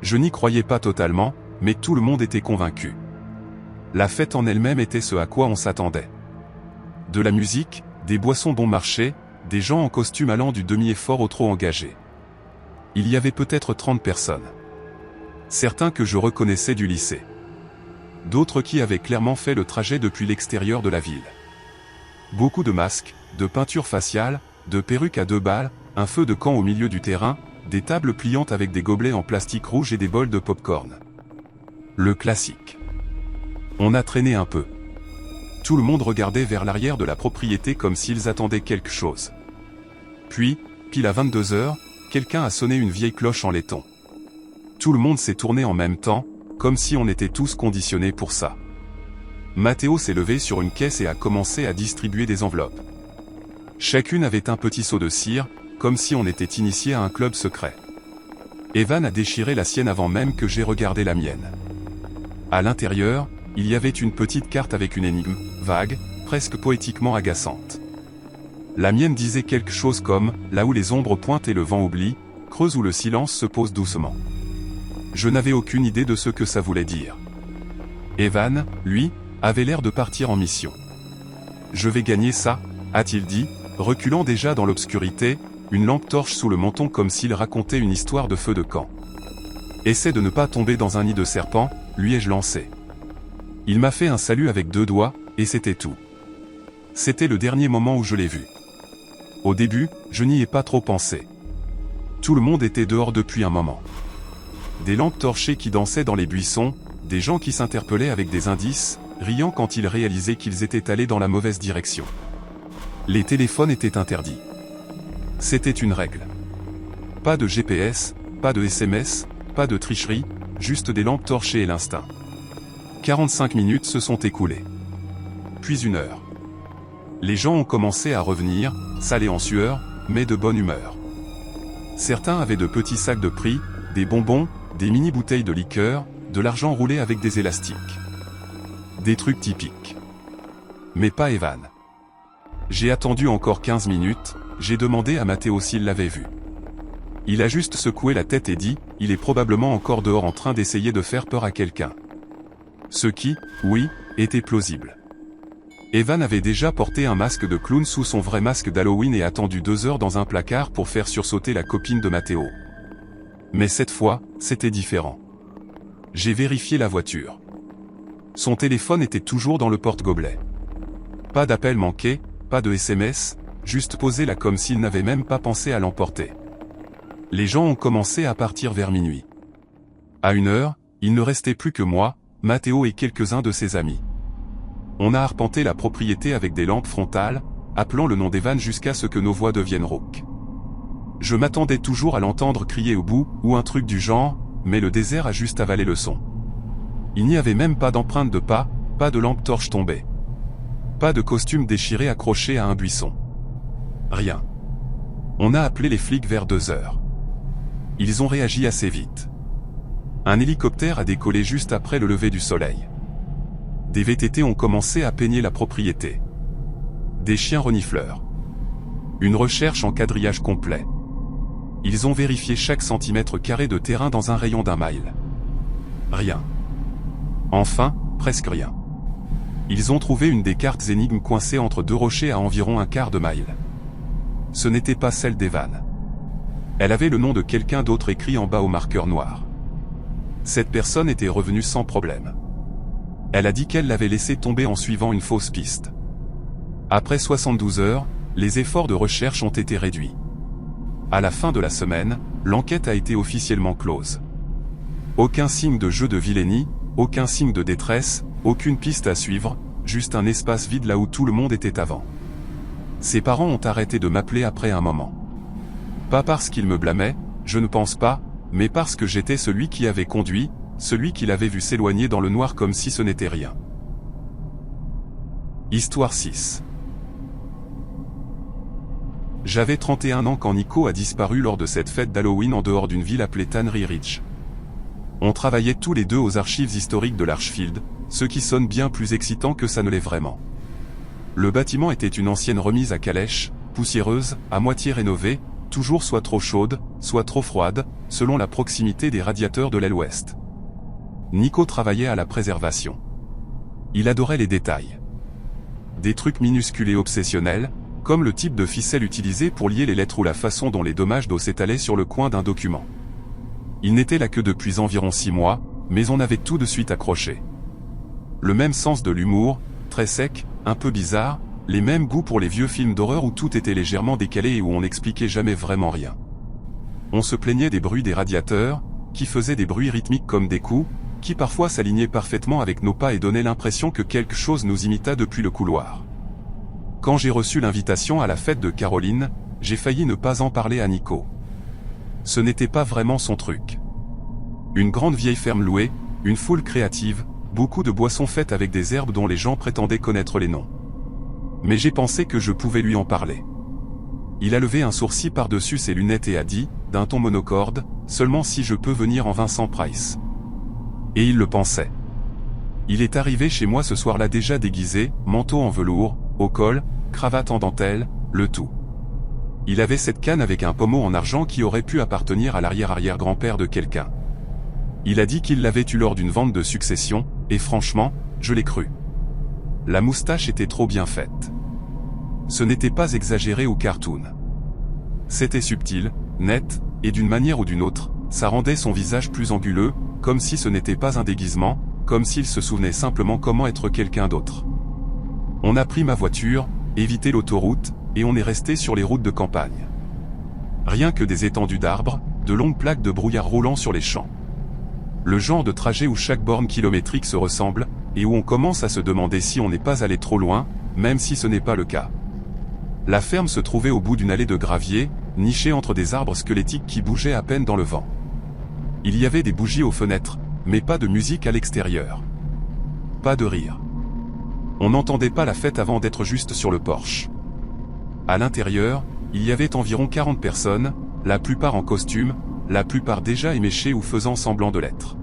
A: Je n'y croyais pas totalement, mais tout le monde était convaincu. La fête en elle-même était ce à quoi on s'attendait. De la musique, des boissons bon marché, des gens en costume allant du demi-effort au trop engagé. Il y avait peut-être 30 personnes. Certains que je reconnaissais du lycée. D'autres qui avaient clairement fait le trajet depuis l'extérieur de la ville. Beaucoup de masques, de peintures faciales, de perruques à 2 balles, un feu de camp au milieu du terrain, des tables pliantes avec des gobelets en plastique rouge et des bols de pop-corn. Le classique. On a traîné un peu. Tout le monde regardait vers l'arrière de la propriété comme s'ils attendaient quelque chose. Puis, pile à 22h, quelqu'un a sonné une vieille cloche en laiton. Tout le monde s'est tourné en même temps, comme si on était tous conditionnés pour ça. Matteo s'est levé sur une caisse et a commencé à distribuer des enveloppes. Chacune avait un petit seau de cire, comme si on était initié à un club secret. Evan a déchiré la sienne avant même que j'aie regardé la mienne. À l'intérieur, il y avait une petite carte avec une énigme, vague, presque poétiquement agaçante. La mienne disait quelque chose comme « là où les ombres pointent et le vent oublie, creuse où le silence se pose doucement ». Je n'avais aucune idée de ce que ça voulait dire. Evan, lui, avait l'air de partir en mission. « Je vais gagner ça », a-t-il dit, reculant déjà dans l'obscurité, une lampe torche sous le menton comme s'il racontait une histoire de feu de camp. « Essaie de ne pas tomber dans un nid de serpent », lui ai-je lancé. Il m'a fait un salut avec 2 doigts, et c'était tout. C'était le dernier moment où je l'ai vu. Au début, je n'y ai pas trop pensé. Tout le monde était dehors depuis un moment. Des lampes torchées qui dansaient dans les buissons, des gens qui s'interpellaient avec des indices, riant quand ils réalisaient qu'ils étaient allés dans la mauvaise direction. Les téléphones étaient interdits. C'était une règle. Pas de GPS, pas de SMS, pas de tricherie, juste des lampes torchées et l'instinct. 45 minutes se sont écoulées. Puis 1 heure. Les gens ont commencé à revenir, salés en sueur, mais de bonne humeur. Certains avaient de petits sacs de prix, des bonbons, des mini-bouteilles de liqueur, de l'argent roulé avec des élastiques. Des trucs typiques. Mais pas Evan. J'ai attendu encore 15 minutes, j'ai demandé à Matteo s'il l'avait vu. Il a juste secoué la tête et dit, il est probablement encore dehors en train d'essayer de faire peur à quelqu'un. Ce qui, oui, était plausible. Evan avait déjà porté un masque de clown sous son vrai masque d'Halloween et attendu 2 heures dans un placard pour faire sursauter la copine de Matteo. Mais cette fois, c'était différent. J'ai vérifié la voiture. Son téléphone était toujours dans le porte-gobelet. Pas d'appel manqué, pas de SMS, juste posé là comme s'il n'avait même pas pensé à l'emporter. Les gens ont commencé à partir vers minuit. À 1h, il ne restait plus que moi, Matteo et quelques-uns de ses amis. On a arpenté la propriété avec des lampes frontales, appelant le nom d'Evan jusqu'à ce que nos voix deviennent rauques. Je m'attendais toujours à l'entendre crier au bout, ou un truc du genre, mais le désert a juste avalé le son. Il n'y avait même pas d'empreinte de pas, pas de lampe torche tombée. Pas de costume déchiré accroché à un buisson. Rien. On a appelé les flics vers 2h. Ils ont réagi assez vite. Un hélicoptère a décollé juste après le lever du soleil. Des VTT ont commencé à peigner la propriété. Des chiens renifleurs. Une recherche en quadrillage complet. Ils ont vérifié chaque centimètre carré de terrain dans un rayon d'1 mile. Rien. Enfin, presque rien. Ils ont trouvé une des cartes énigmes coincée entre 2 rochers à environ 1/4 de mile. Ce n'était pas celle d'Evan. Elle avait le nom de quelqu'un d'autre écrit en bas au marqueur noir. Cette personne était revenue sans problème. Elle a dit qu'elle l'avait laissé tomber en suivant une fausse piste. Après 72 heures, les efforts de recherche ont été réduits. À la fin de la semaine, l'enquête a été officiellement close. Aucun signe de jeu de vilainie, aucun signe de détresse, aucune piste à suivre, juste un espace vide là où tout le monde était avant. Ses parents ont arrêté de m'appeler après un moment. Pas parce qu'ils me blâmaient, je ne pense pas, mais parce que j'étais celui qui avait conduit, celui qui l'avait vu s'éloigner dans le noir comme si ce n'était rien. Histoire 6. J'avais 31 ans quand Nico a disparu lors de cette fête d'Halloween en dehors d'une ville appelée Tannery Ridge. On travaillait tous les deux aux archives historiques de l'Archfield, ce qui sonne bien plus excitant que ça ne l'est vraiment. Le bâtiment était une ancienne remise à calèche, poussiéreuse, à moitié rénovée, toujours soit trop chaude, soit trop froide, selon la proximité des radiateurs de l'aile ouest. Nico travaillait à la préservation. Il adorait les détails. Des trucs minuscules et obsessionnels, comme le type de ficelle utilisée pour lier les lettres ou la façon dont les dommages d'eau s'étalaient sur le coin d'un document. Il n'était là que depuis environ 6 mois, mais on avait tout de suite accroché. Le même sens de l'humour, très sec, un peu bizarre, les mêmes goûts pour les vieux films d'horreur où tout était légèrement décalé et où on n'expliquait jamais vraiment rien. On se plaignait des bruits des radiateurs, qui faisaient des bruits rythmiques comme des coups, qui parfois s'alignaient parfaitement avec nos pas et donnaient l'impression que quelque chose nous imita depuis le couloir. Quand j'ai reçu l'invitation à la fête de Caroline, j'ai failli ne pas en parler à Nico. Ce n'était pas vraiment son truc. Une grande vieille ferme louée, une foule créative, beaucoup de boissons faites avec des herbes dont les gens prétendaient connaître les noms. Mais j'ai pensé que je pouvais lui en parler. Il a levé un sourcil par-dessus ses lunettes et a dit, d'un ton monocorde, « Seulement si je peux venir en Vincent Price. » Et il le pensait. Il est arrivé chez moi ce soir-là déjà déguisé, manteau en velours, au col, cravate en dentelle, le tout. Il avait cette canne avec un pommeau en argent qui aurait pu appartenir à l'arrière-arrière-grand-père de quelqu'un. Il a dit qu'il l'avait eu lors d'une vente de succession, et franchement, je l'ai cru. La moustache était trop bien faite. Ce n'était pas exagéré ou cartoon. C'était subtil, net, et d'une manière ou d'une autre, ça rendait son visage plus anguleux, comme si ce n'était pas un déguisement, comme s'il se souvenait simplement comment être quelqu'un d'autre. On a pris ma voiture, évité l'autoroute, et on est resté sur les routes de campagne. Rien que des étendues d'arbres, de longues plaques de brouillard roulant sur les champs. Le genre de trajet où chaque borne kilométrique se ressemble, et où on commence à se demander si on n'est pas allé trop loin, même si ce n'est pas le cas. La ferme se trouvait au bout d'une allée de gravier, nichée entre des arbres squelettiques qui bougeaient à peine dans le vent. Il y avait des bougies aux fenêtres, mais pas de musique à l'extérieur. Pas de rire. On n'entendait pas la fête avant d'être juste sur le porche. À l'intérieur, il y avait environ 40 personnes, la plupart en costume, la plupart déjà éméchées ou faisant semblant de l'être.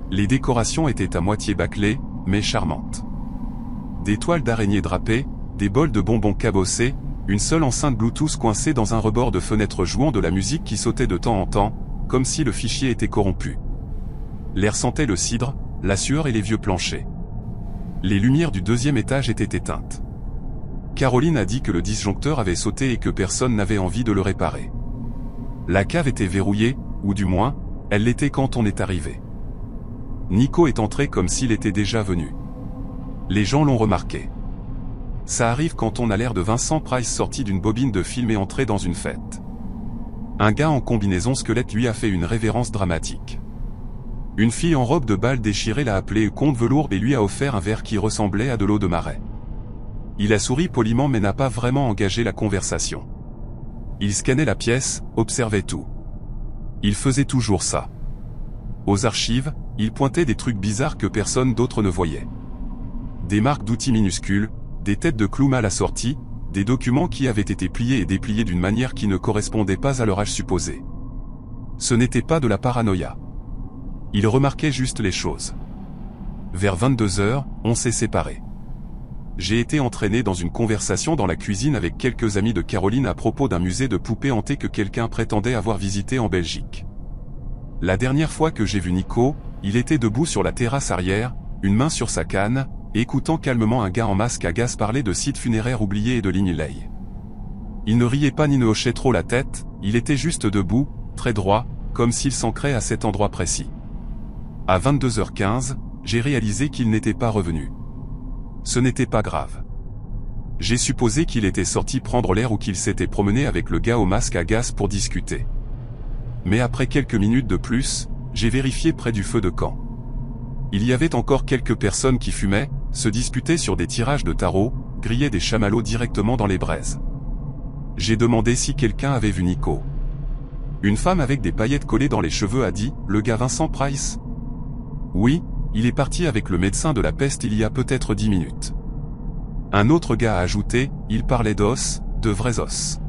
A: Les décorations étaient à moitié bâclées, mais charmantes. Des toiles d'araignée drapées, des bols de bonbons cabossés, une seule enceinte Bluetooth coincée dans un rebord de fenêtre jouant de la musique qui sautait de temps en temps, comme si le fichier était corrompu. L'air sentait le cidre, la sueur et les vieux planchers. Les lumières du 2e étage étaient éteintes. Caroline a dit que le disjoncteur avait sauté et que personne n'avait envie de le réparer. La cave était verrouillée, ou du moins, elle l'était quand on est arrivé. Nico est entré comme s'il était déjà venu. Les gens l'ont remarqué. Ça arrive quand on a l'air de Vincent Price sorti d'une bobine de film et entré dans une fête. Un gars en combinaison squelette lui a fait une révérence dramatique. Une fille en robe de bal déchirée l'a appelé comte velours et lui a offert un verre qui ressemblait à de l'eau de marais. Il a souri poliment mais n'a pas vraiment engagé la conversation. Il scannait la pièce, observait tout. Il faisait toujours ça. Aux archives, il pointait des trucs bizarres que personne d'autre ne voyait. Des marques d'outils minuscules, des têtes de clous mal assorties, des documents qui avaient été pliés et dépliés d'une manière qui ne correspondait pas à leur âge supposé. Ce n'était pas de la paranoïa. Il remarquait juste les choses. Vers 22h, on s'est séparés. J'ai été entraîné dans une conversation dans la cuisine avec quelques amis de Caroline à propos d'un musée de poupées hantées que quelqu'un prétendait avoir visité en Belgique. La dernière fois que j'ai vu Nico, il était debout sur la terrasse arrière, une main sur sa canne, écoutant calmement un gars en masque à gaz parler de sites funéraires oubliés et de lignes lay. Il ne riait pas ni ne hochait trop la tête, il était juste debout, très droit, comme s'il s'ancrait à cet endroit précis. À 22h15, j'ai réalisé qu'il n'était pas revenu. Ce n'était pas grave. J'ai supposé qu'il était sorti prendre l'air ou qu'il s'était promené avec le gars au masque à gaz pour discuter. Mais après quelques minutes de plus, j'ai vérifié près du feu de camp. Il y avait encore quelques personnes qui fumaient, se disputaient sur des tirages de tarot, grillaient des chamallows directement dans les braises. J'ai demandé si quelqu'un avait vu Nico. Une femme avec des paillettes collées dans les cheveux a dit « Le gars Vincent Price ?» Oui, il est parti avec le médecin de la peste il y a peut-être 10 minutes. Un autre gars a ajouté « Il parlait d'os, de vrais os. »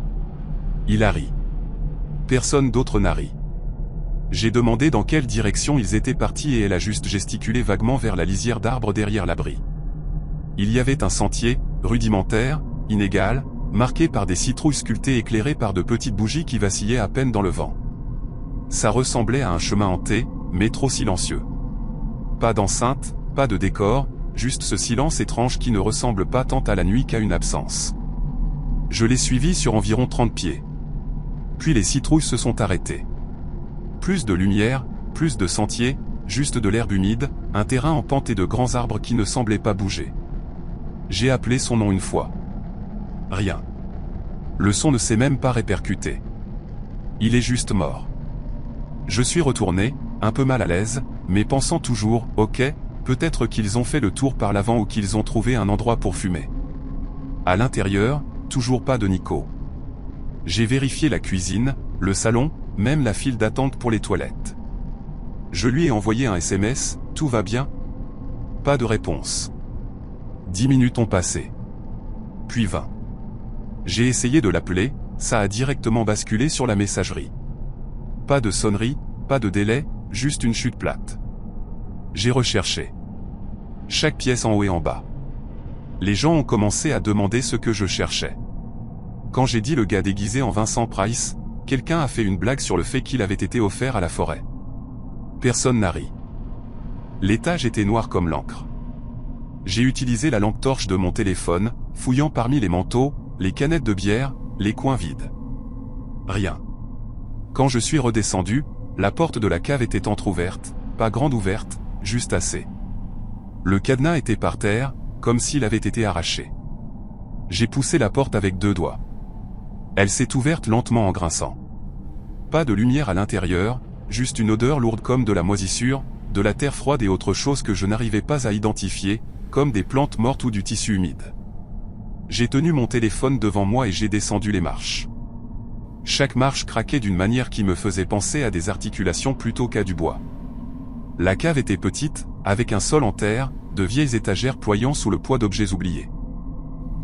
A: Il a ri. Personne d'autre n'a ri. J'ai demandé dans quelle direction ils étaient partis et elle a juste gesticulé vaguement vers la lisière d'arbres derrière l'abri. Il y avait un sentier, rudimentaire, inégal, marqué par des citrouilles sculptées éclairées par de petites bougies qui vacillaient à peine dans le vent. Ça ressemblait à un chemin hanté, mais trop silencieux. Pas d'enceinte, pas de décor, juste ce silence étrange qui ne ressemble pas tant à la nuit qu'à une absence. Je l'ai suivi sur environ 30 pieds. Puis les citrouilles se sont arrêtées. Plus de lumière, plus de sentiers, juste de l'herbe humide, un terrain en pente et de grands arbres qui ne semblaient pas bouger. J'ai appelé son nom une fois. Rien. Le son ne s'est même pas répercuté. Il est juste mort. Je suis retourné, un peu mal à l'aise, mais pensant toujours, ok, peut-être qu'ils ont fait le tour par l'avant ou qu'ils ont trouvé un endroit pour fumer. À l'intérieur, toujours pas de Nico. J'ai vérifié la cuisine, le salon, même la file d'attente pour les toilettes. Je lui ai envoyé un SMS, tout va bien? Pas de réponse. 10 minutes ont passé. Puis 20. J'ai essayé de l'appeler, ça a directement basculé sur la messagerie. Pas de sonnerie, pas de délai, juste une chute plate. J'ai recherché. Chaque pièce en haut et en bas. Les gens ont commencé à demander ce que je cherchais. Quand j'ai dit le gars déguisé en Vincent Price, quelqu'un a fait une blague sur le fait qu'il avait été offert à la forêt. Personne n'a ri. L'étage était noir comme l'encre. J'ai utilisé la lampe torche de mon téléphone, fouillant parmi les manteaux, les canettes de bière, les coins vides. Rien. Quand je suis redescendu, la porte de la cave était entr'ouverte, pas grande ouverte, juste assez. Le cadenas était par terre, comme s'il avait été arraché. J'ai poussé la porte avec 2 doigts. Elle s'est ouverte lentement en grinçant. Pas de lumière à l'intérieur, juste une odeur lourde comme de la moisissure, de la terre froide et autre chose que je n'arrivais pas à identifier, comme des plantes mortes ou du tissu humide. J'ai tenu mon téléphone devant moi et j'ai descendu les marches. Chaque marche craquait d'une manière qui me faisait penser à des articulations plutôt qu'à du bois. La cave était petite, avec un sol en terre, de vieilles étagères ployant sous le poids d'objets oubliés.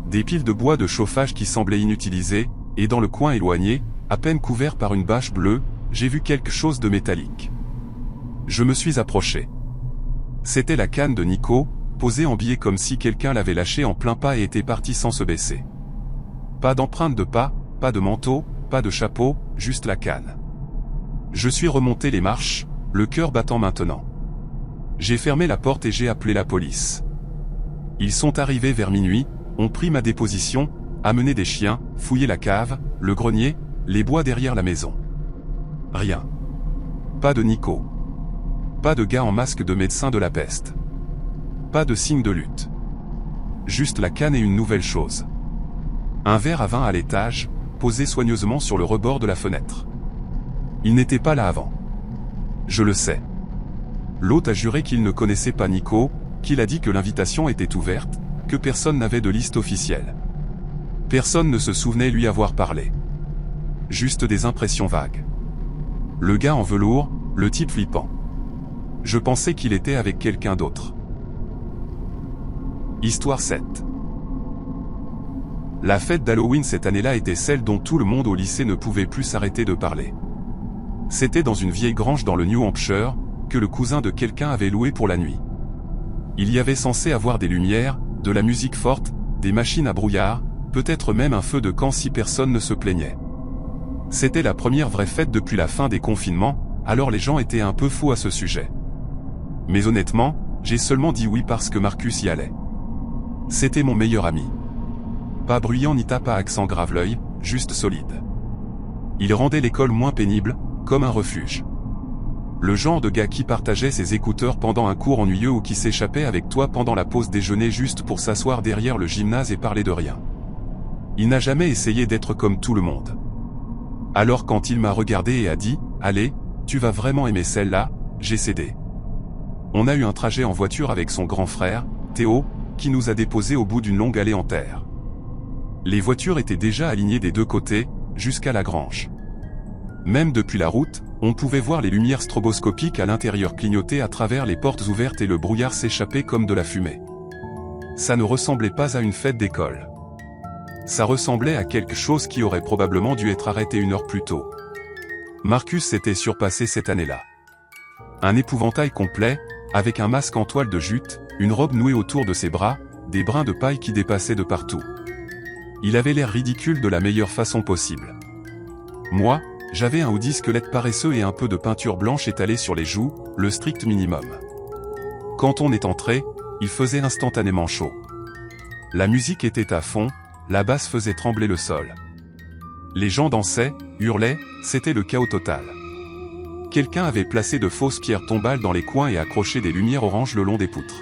A: Des piles de bois de chauffage qui semblaient inutilisées, et dans le coin éloigné, à peine couvert par une bâche bleue, j'ai vu quelque chose de métallique. Je me suis approché. C'était la canne de Nico, posée en biais comme si quelqu'un l'avait lâchée en plein pas et était parti sans se baisser. Pas d'empreinte de pas, pas de manteau, pas de chapeau, juste la canne. Je suis remonté les marches, le cœur battant maintenant. J'ai fermé la porte et j'ai appelé la police. Ils sont arrivés vers minuit, ont pris ma déposition, amené des chiens, fouillé la cave, le grenier, les bois derrière la maison. Rien. Pas de Nico. Pas de gars en masque de médecin de la peste. Pas de signe de lutte. Juste la canne et une nouvelle chose. Un verre à vin à l'étage, posé soigneusement sur le rebord de la fenêtre. Il n'était pas là avant. Je le sais. L'hôte a juré qu'il ne connaissait pas Nico, qu'il a dit que l'invitation était ouverte, que personne n'avait de liste officielle. Personne ne se souvenait lui avoir parlé. Juste des impressions vagues. Le gars en velours, le type flippant. Je pensais qu'il était avec quelqu'un d'autre. Histoire 7. La fête d'Halloween cette année-là était celle dont tout le monde au lycée ne pouvait plus s'arrêter de parler. C'était dans une vieille grange dans le New Hampshire, que le cousin de quelqu'un avait loué pour la nuit. Il y avait censé avoir des lumières, de la musique forte, des machines à brouillard, peut-être même un feu de camp si personne ne se plaignait. C'était la première vraie fête depuis la fin des confinements, alors les gens étaient un peu fous à ce sujet. Mais honnêtement, j'ai seulement dit oui parce que Marcus y allait. C'était mon meilleur ami. Pas bruyant ni tape à accent grave-l'œil, juste solide. Il rendait l'école moins pénible, comme un refuge. Le genre de gars qui partageait ses écouteurs pendant un cours ennuyeux ou qui s'échappait avec toi pendant la pause déjeuner juste pour s'asseoir derrière le gymnase et parler de rien. Il n'a jamais essayé d'être comme tout le monde. Alors quand il m'a regardé et a dit « Allez, tu vas vraiment aimer celle-là », j'ai cédé. On a eu un trajet en voiture avec son grand frère, Théo, qui nous a déposés au bout d'une longue allée en terre. Les voitures étaient déjà alignées des deux côtés, jusqu'à la grange. Même depuis la route, on pouvait voir les lumières stroboscopiques à l'intérieur clignoter à travers les portes ouvertes et le brouillard s'échapper comme de la fumée. Ça ne ressemblait pas à une fête d'école. Ça ressemblait à quelque chose qui aurait probablement dû être arrêté 1 heure plus tôt. Marcus s'était surpassé cette année-là. Un épouvantail complet, avec un masque en toile de jute, une robe nouée autour de ses bras, des brins de paille qui dépassaient de partout. Il avait l'air ridicule de la meilleure façon possible. Moi, j'avais un hoodie squelette paresseux et un peu de peinture blanche étalée sur les joues, le strict minimum. Quand on est entré, il faisait instantanément chaud. La musique était à fond, la basse faisait trembler le sol. Les gens dansaient, hurlaient, c'était le chaos total. Quelqu'un avait placé de fausses pierres tombales dans les coins et accroché des lumières oranges le long des poutres.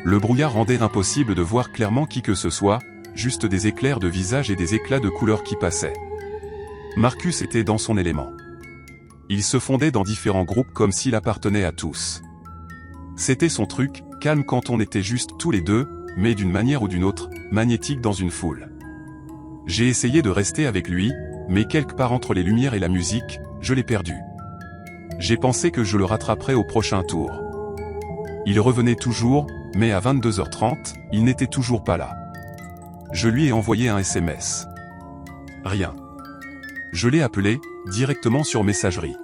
A: Le brouillard rendait impossible de voir clairement qui que ce soit, juste des éclairs de visage et des éclats de couleurs qui passaient. Marcus était dans son élément. Il se fondait dans différents groupes comme s'il appartenait à tous. C'était son truc, calme quand on était juste tous les deux, mais d'une manière ou d'une autre, magnétique dans une foule. J'ai essayé de rester avec lui, mais quelque part entre les lumières et la musique, je l'ai perdu. J'ai pensé que je le rattraperais au prochain tour. Il revenait toujours, mais à 22h30, il n'était toujours pas là. Je lui ai envoyé un SMS. Rien. Je l'ai appelé, directement sur messagerie.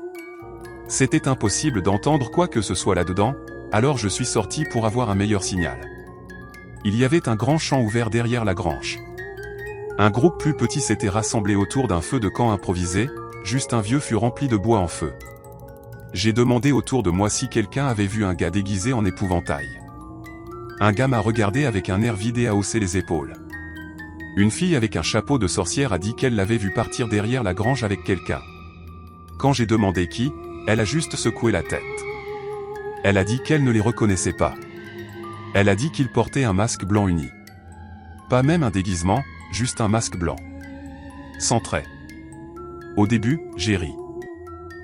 A: C'était impossible d'entendre quoi que ce soit là-dedans, alors je suis sorti pour avoir un meilleur signal. Il y avait un grand champ ouvert derrière la grange. Un groupe plus petit s'était rassemblé autour d'un feu de camp improvisé, juste un vieux fût rempli de bois en feu. J'ai demandé autour de moi si quelqu'un avait vu un gars déguisé en épouvantail. Un gars m'a regardé avec un air vide et a haussé les épaules. Une fille avec un chapeau de sorcière a dit qu'elle l'avait vu partir derrière la grange avec quelqu'un. Quand j'ai demandé qui, elle a juste secoué la tête. Elle a dit qu'elle ne les reconnaissait pas. Elle a dit qu'il portait un masque blanc uni. Pas même un déguisement, juste un masque blanc. Sans trait. Au début, j'ai ri.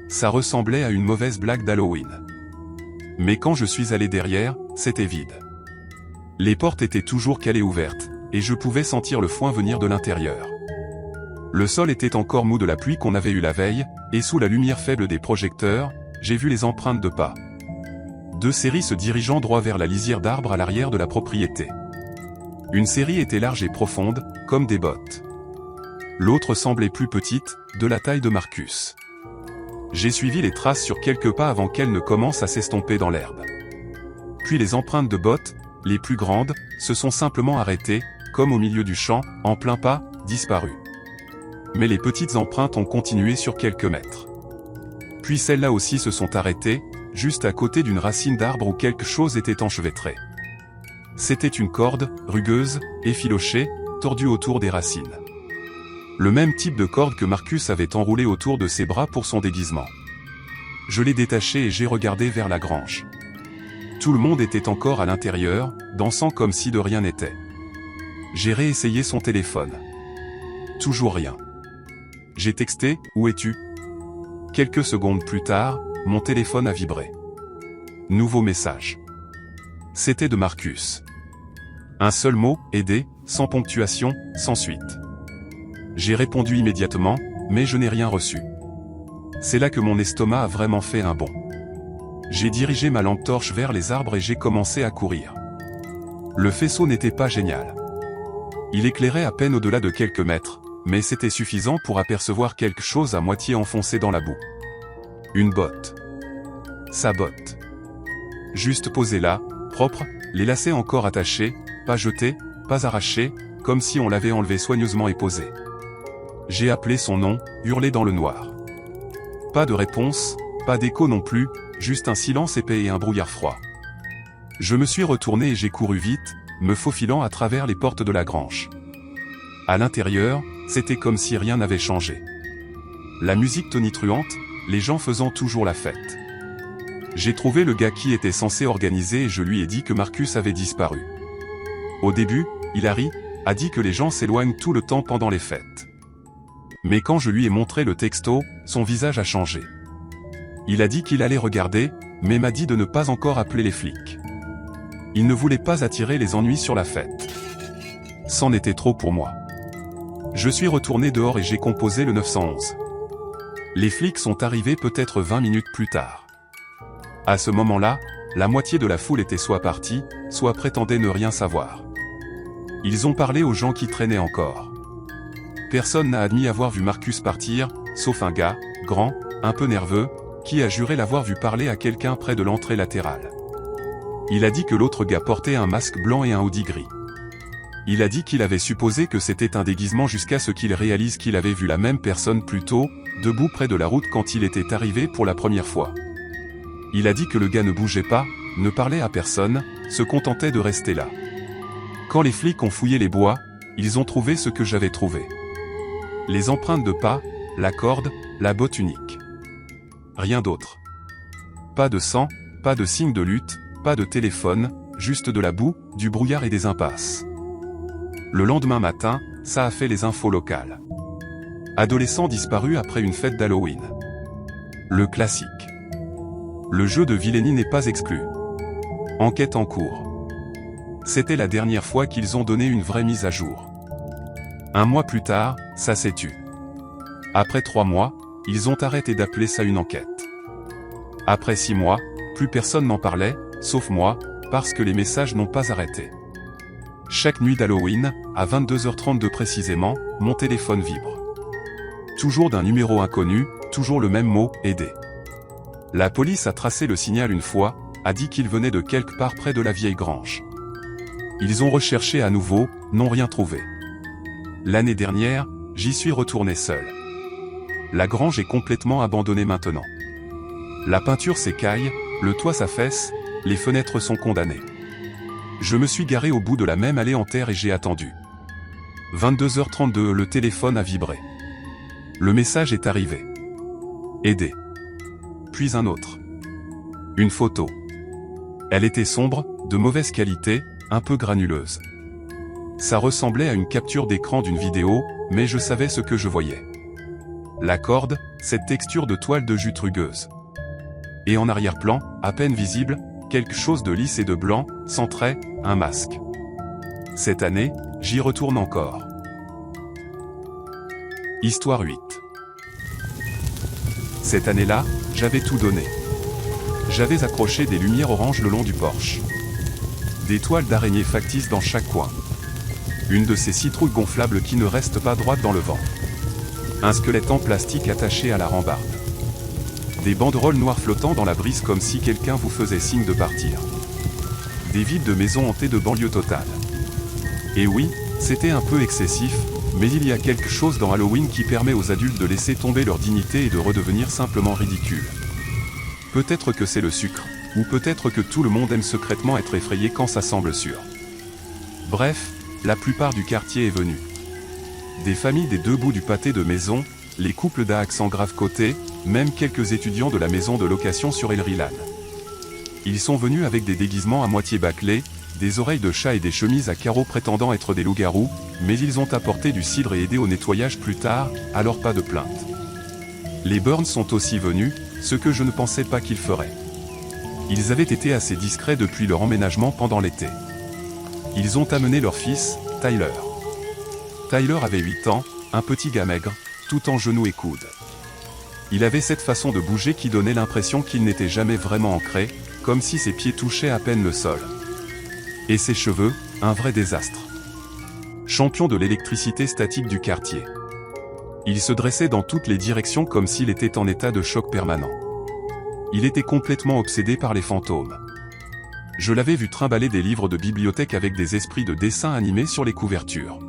A: Ça ressemblait à une mauvaise blague d'Halloween. Mais quand je suis allé derrière, c'était vide. Les portes étaient toujours calées ouvertes, et je pouvais sentir le foin venir de l'intérieur. Le sol était encore mou de la pluie qu'on avait eue la veille, et sous la lumière faible des projecteurs, j'ai vu les empreintes de pas. 2 séries se dirigeant droit vers la lisière d'arbres à l'arrière de la propriété. Une série était large et profonde, comme des bottes. L'autre semblait plus petite, de la taille de Marcus. J'ai suivi les traces sur quelques pas avant qu'elles ne commencent à s'estomper dans l'herbe. Puis les empreintes de bottes, les plus grandes, se sont simplement arrêtées, comme au milieu du champ, en plein pas, disparues. Mais les petites empreintes ont continué sur quelques mètres. Puis celles-là aussi se sont arrêtées, juste à côté d'une racine d'arbre où quelque chose était enchevêtré. C'était une corde, rugueuse, effilochée, tordue autour des racines. Le même type de corde que Marcus avait enroulée autour de ses bras pour son déguisement. Je l'ai détachée et j'ai regardé vers la grange. Tout le monde était encore à l'intérieur, dansant comme si de rien n'était. J'ai réessayé son téléphone. Toujours rien. J'ai texté « Où es-tu » Quelques secondes plus tard, mon téléphone a vibré. Nouveau message. C'était de Marcus. Un seul mot, aider, sans ponctuation, sans suite. J'ai répondu immédiatement, mais je n'ai rien reçu. C'est là que mon estomac a vraiment fait un bond. J'ai dirigé ma lampe torche vers les arbres et j'ai commencé à courir. Le faisceau n'était pas génial. Il éclairait à peine au-delà de quelques mètres, mais c'était suffisant pour apercevoir quelque chose à moitié enfoncé dans la boue. Une botte. Sa botte. Juste posée là, propre, les lacets encore attachés, pas jetés, pas arrachés, comme si on l'avait enlevé soigneusement et posé. J'ai appelé son nom, hurlé dans le noir. Pas de réponse, pas d'écho non plus, juste un silence épais et un brouillard froid. Je me suis retourné et j'ai couru vite, me faufilant à travers les portes de la grange. À l'intérieur, c'était comme si rien n'avait changé. La musique tonitruante, les gens faisant toujours la fête. J'ai trouvé le gars qui était censé organiser et je lui ai dit que Marcus avait disparu. Au début, il a ri, a dit que les gens s'éloignent tout le temps pendant les fêtes. Mais quand je lui ai montré le texto, son visage a changé. Il a dit qu'il allait regarder, mais m'a dit de ne pas encore appeler les flics. Il ne voulait pas attirer les ennuis sur la fête. C'en était trop pour moi. Je suis retourné dehors et j'ai composé le 911. Les flics sont arrivés peut-être 20 minutes plus tard. À ce moment-là, la moitié de la foule était soit partie, soit prétendait ne rien savoir. Ils ont parlé aux gens qui traînaient encore. Personne n'a admis avoir vu Marcus partir, sauf un gars, grand, un peu nerveux, qui a juré l'avoir vu parler à quelqu'un près de l'entrée latérale. Il a dit que l'autre gars portait un masque blanc et un hoodie gris. Il a dit qu'il avait supposé que c'était un déguisement jusqu'à ce qu'il réalise qu'il avait vu la même personne plus tôt, debout près de la route quand il était arrivé pour la première fois. Il a dit que le gars ne bougeait pas, ne parlait à personne, se contentait de rester là. Quand les flics ont fouillé les bois, ils ont trouvé ce que j'avais trouvé. Les empreintes de pas, la corde, la botte unique. Rien d'autre. Pas de sang, pas de signe de lutte, pas de téléphone, juste de la boue, du brouillard et des impasses. Le lendemain matin, ça a fait les infos locales. Adolescent disparu après une fête d'Halloween. Le classique. Le jeu de vilainie n'est pas exclu. Enquête en cours. C'était la dernière fois qu'ils ont donné une vraie mise à jour. Un mois plus tard, ça s'est tu. Après 3 mois, ils ont arrêté d'appeler ça une enquête. Après 6 mois, plus personne n'en parlait, sauf moi, parce que les messages n'ont pas arrêté. Chaque nuit d'Halloween, à 22h32 précisément, mon téléphone vibre. Toujours d'un numéro inconnu, toujours le même mot, aider. La police a tracé le signal une fois, a dit qu'il venait de quelque part près de la vieille grange. Ils ont recherché à nouveau, n'ont rien trouvé. L'année dernière, j'y suis retourné seul. La grange est complètement abandonnée maintenant. La peinture s'écaille, le toit s'affaisse, les fenêtres sont condamnées. Je me suis garé au bout de la même allée en terre et j'ai attendu. 22h32, le téléphone a vibré. Le message est arrivé. Aider. Puis un autre. Une photo. Elle était sombre, de mauvaise qualité, un peu granuleuse. Ça ressemblait à une capture d'écran d'une vidéo, mais je savais ce que je voyais. La corde, cette texture de toile de jute rugueuse. Et en arrière-plan, à peine visible, quelque chose de lisse et de blanc, sans trait, un masque. Cette année, j'y retourne encore. Histoire 8. Cette année-là, j'avais tout donné. J'avais accroché des lumières oranges le long du porche. Des toiles d'araignées factices dans chaque coin. Une de ces citrouilles gonflables qui ne restent pas droites dans le vent. Un squelette en plastique attaché à la rambarde. Des banderoles noires flottant dans la brise comme si quelqu'un vous faisait signe de partir. Des vides de maisons hantées de banlieue totale. Et oui, c'était un peu excessif, mais il y a quelque chose dans Halloween qui permet aux adultes de laisser tomber leur dignité et de redevenir simplement ridicules. Peut-être que c'est le sucre, ou peut-être que tout le monde aime secrètement être effrayé quand ça semble sûr. Bref, la plupart du quartier est venu. Des familles des deux bouts du pâté de maison, les couples d'accent grave côté, même quelques étudiants de la maison de location sur El Rilan. Ils sont venus avec des déguisements à moitié bâclés, des oreilles de chat et des chemises à carreaux prétendant être des loups-garous, mais ils ont apporté du cidre et aidé au nettoyage plus tard, alors pas de plainte. Les Burns sont aussi venus, ce que je ne pensais pas qu'ils feraient. Ils avaient été assez discrets depuis leur emménagement pendant l'été. Ils ont amené leur fils, Tyler. Tyler avait 8 ans, un petit gars maigre, tout en genoux et coudes. Il avait cette façon de bouger qui donnait l'impression qu'il n'était jamais vraiment ancré, comme si ses pieds touchaient à peine le sol. Et ses cheveux, un vrai désastre. Champion de l'électricité statique du quartier. Il se dressait dans toutes les directions comme s'il était en état de choc permanent. Il était complètement obsédé par les fantômes. Je l'avais vu trimballer des livres de bibliothèque avec des esprits de dessin animés sur les couvertures.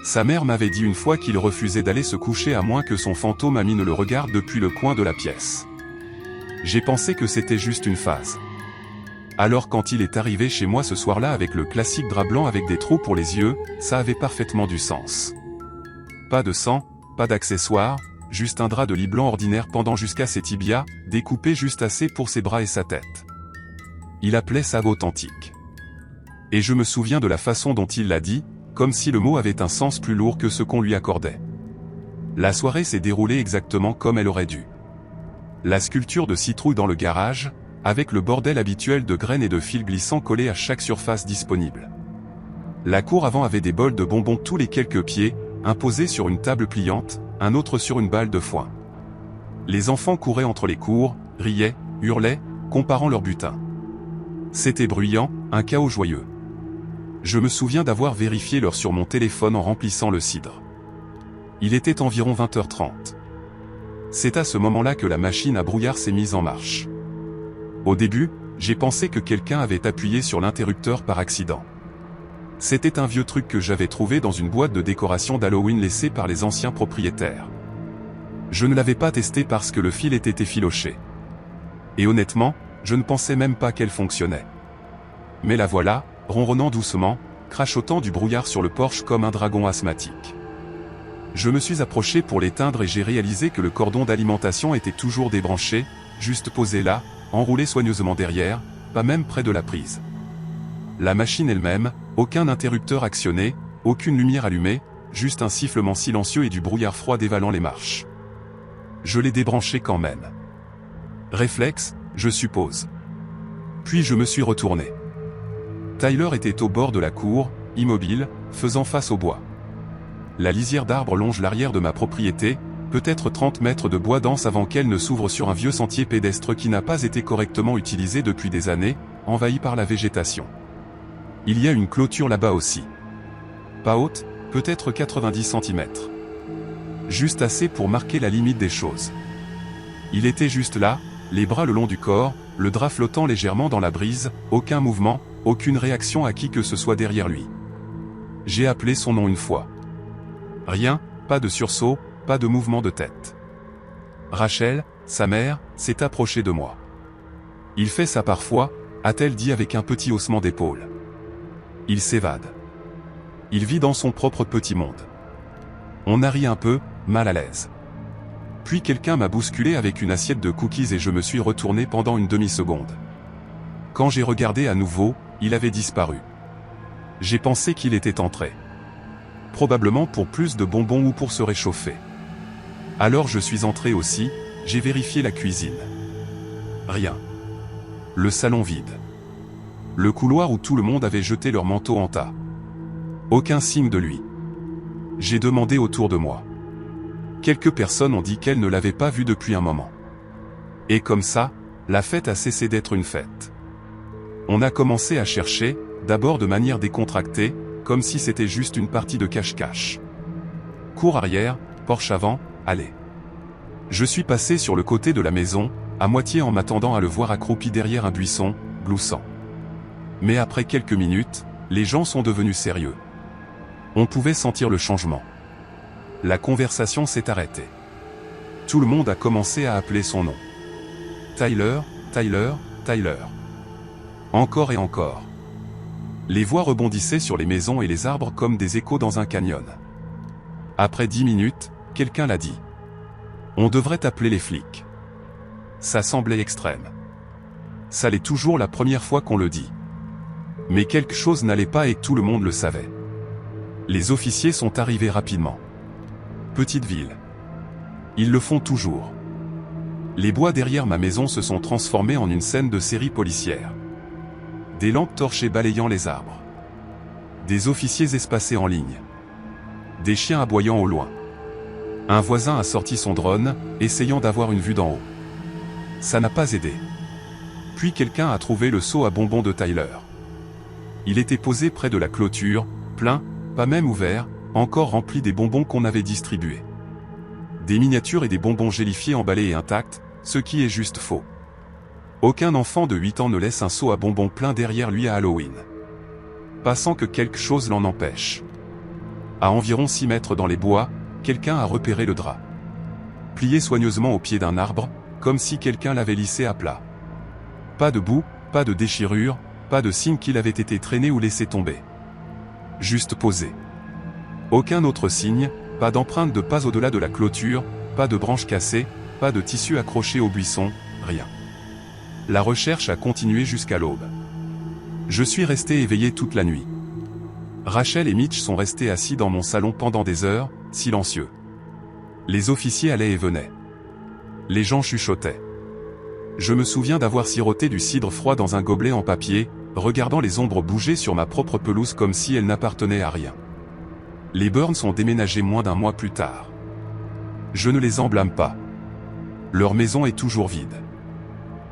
A: Sa mère m'avait dit une fois qu'il refusait d'aller se coucher à moins que son fantôme ami ne le regarde depuis le coin de la pièce. J'ai pensé que c'était juste une phase. Alors quand il est arrivé chez moi ce soir-là avec le classique drap blanc avec des trous pour les yeux, ça avait parfaitement du sens. Pas de sang, pas d'accessoires, juste un drap de lit blanc ordinaire pendant jusqu'à ses tibias, découpé juste assez pour ses bras et sa tête. Il appelait ça authentique. Et je me souviens de la façon dont il l'a dit, comme si le mot avait un sens plus lourd que ce qu'on lui accordait. La soirée s'est déroulée exactement comme elle aurait dû. La sculpture de citrouille dans le garage, avec le bordel habituel de graines et de fils glissants collés à chaque surface disponible. La cour avant avait des bols de bonbons tous les quelques pieds, un posé sur une table pliante, un autre sur une balle de foin. Les enfants couraient entre les cours, riaient, hurlaient, comparant leur butin. C'était bruyant, un chaos joyeux. Je me souviens d'avoir vérifié l'heure sur mon téléphone en remplissant le cidre. Il était environ 20h30. C'est à ce moment-là que la machine à brouillard s'est mise en marche. Au début, j'ai pensé que quelqu'un avait appuyé sur l'interrupteur par accident. C'était un vieux truc que j'avais trouvé dans une boîte de décoration d'Halloween laissée par les anciens propriétaires. Je ne l'avais pas testé parce que le fil était effiloché. Et honnêtement, je ne pensais même pas qu'elle fonctionnait. Mais la voilà, ronronnant doucement, crachotant du brouillard sur le porche comme un dragon asthmatique. Je me suis approché pour l'éteindre et j'ai réalisé que le cordon d'alimentation était toujours débranché, juste posé là, enroulé soigneusement derrière, pas même près de la prise. La machine elle-même, aucun interrupteur actionné, aucune lumière allumée, juste un sifflement silencieux et du brouillard froid dévalant les marches. Je l'ai débranché quand même. Réflexe, je suppose. Puis je me suis retourné. Tyler était au bord de la cour, immobile, faisant face au bois. La lisière d'arbres longe l'arrière de ma propriété, peut-être 30 mètres de bois dense avant qu'elle ne s'ouvre sur un vieux sentier pédestre qui n'a pas été correctement utilisé depuis des années, envahi par la végétation. Il y a une clôture là-bas aussi. Pas haute, peut-être 90 cm. Juste assez pour marquer la limite des choses. Il était juste là, les bras le long du corps, le drap flottant légèrement dans la brise, aucun mouvement, aucune réaction à qui que ce soit derrière lui. J'ai appelé son nom une fois. Rien, pas de sursaut, pas de mouvement de tête. Rachel, sa mère, s'est approchée de moi. Il fait ça parfois, a-t-elle dit avec un petit haussement d'épaule. Il s'évade. Il vit dans son propre petit monde. On a ri un peu, mal à l'aise. Puis quelqu'un m'a bousculé avec une assiette de cookies et je me suis retourné pendant une demi-seconde. Quand j'ai regardé à nouveau, il avait disparu. J'ai pensé qu'il était entré. Probablement pour plus de bonbons ou pour se réchauffer. Alors je suis entré aussi, j'ai vérifié la cuisine. Rien. Le salon vide. Le couloir où tout le monde avait jeté leur manteau en tas. Aucun signe de lui. J'ai demandé autour de moi. Quelques personnes ont dit qu'elles ne l'avaient pas vu depuis un moment. Et comme ça, la fête a cessé d'être une fête. On a commencé à chercher, d'abord de manière décontractée, comme si c'était juste une partie de cache-cache. Cour arrière, porche avant, allée. Je suis passé sur le côté de la maison, à moitié en m'attendant à le voir accroupi derrière un buisson, gloussant. Mais après quelques minutes, les gens sont devenus sérieux. On pouvait sentir le changement. La conversation s'est arrêtée. Tout le monde a commencé à appeler son nom. Tyler, Tyler, Tyler. Encore et encore. Les voix rebondissaient sur les maisons et les arbres comme des échos dans un canyon. Après 10 minutes, quelqu'un l'a dit. On devrait appeler les flics. Ça semblait extrême. Ça l'est toujours la première fois qu'on le dit. Mais quelque chose n'allait pas et tout le monde le savait. Les officiers sont arrivés rapidement. Petite ville. Ils le font toujours. Les bois derrière ma maison se sont transformés en une scène de série policière. Des lampes torchées balayant les arbres. Des officiers espacés en ligne. Des chiens aboyant au loin. Un voisin a sorti son drone, essayant d'avoir une vue d'en haut. Ça n'a pas aidé. Puis quelqu'un a trouvé le seau à bonbons de Tyler. Il était posé près de la clôture, plein, pas même ouvert, encore rempli des bonbons qu'on avait distribués. Des miniatures et des bonbons gélifiés emballés et intacts, ce qui est juste faux. Aucun enfant de 8 ans ne laisse un seau à bonbons plein derrière lui à Halloween. Pas sans que quelque chose l'en empêche. À environ 6 mètres dans les bois, quelqu'un a repéré le drap. Plié soigneusement au pied d'un arbre, comme si quelqu'un l'avait lissé à plat. Pas de boue, pas de déchirure, pas de signe qu'il avait été traîné ou laissé tomber. Juste posé. Aucun autre signe, pas d'empreinte de pas au-delà de la clôture, pas de branches cassées, pas de tissu accroché au buisson, rien. La recherche a continué jusqu'à l'aube. Je suis resté éveillé toute la nuit. Rachel et Mitch sont restés assis dans mon salon pendant des heures, silencieux. Les officiers allaient et venaient. Les gens chuchotaient. Je me souviens d'avoir siroté du cidre froid dans un gobelet en papier, regardant les ombres bouger sur ma propre pelouse comme si elles n'appartenaient à rien. Les Burns ont déménagé moins d'un mois plus tard. Je ne les en blâme pas. Leur maison est toujours vide.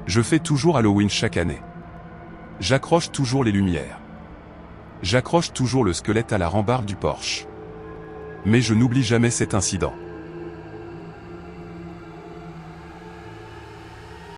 A: Je fais toujours Halloween chaque année. J'accroche toujours les lumières. J'accroche toujours le squelette à la rambarde du porche. Mais je n'oublie jamais cet incident.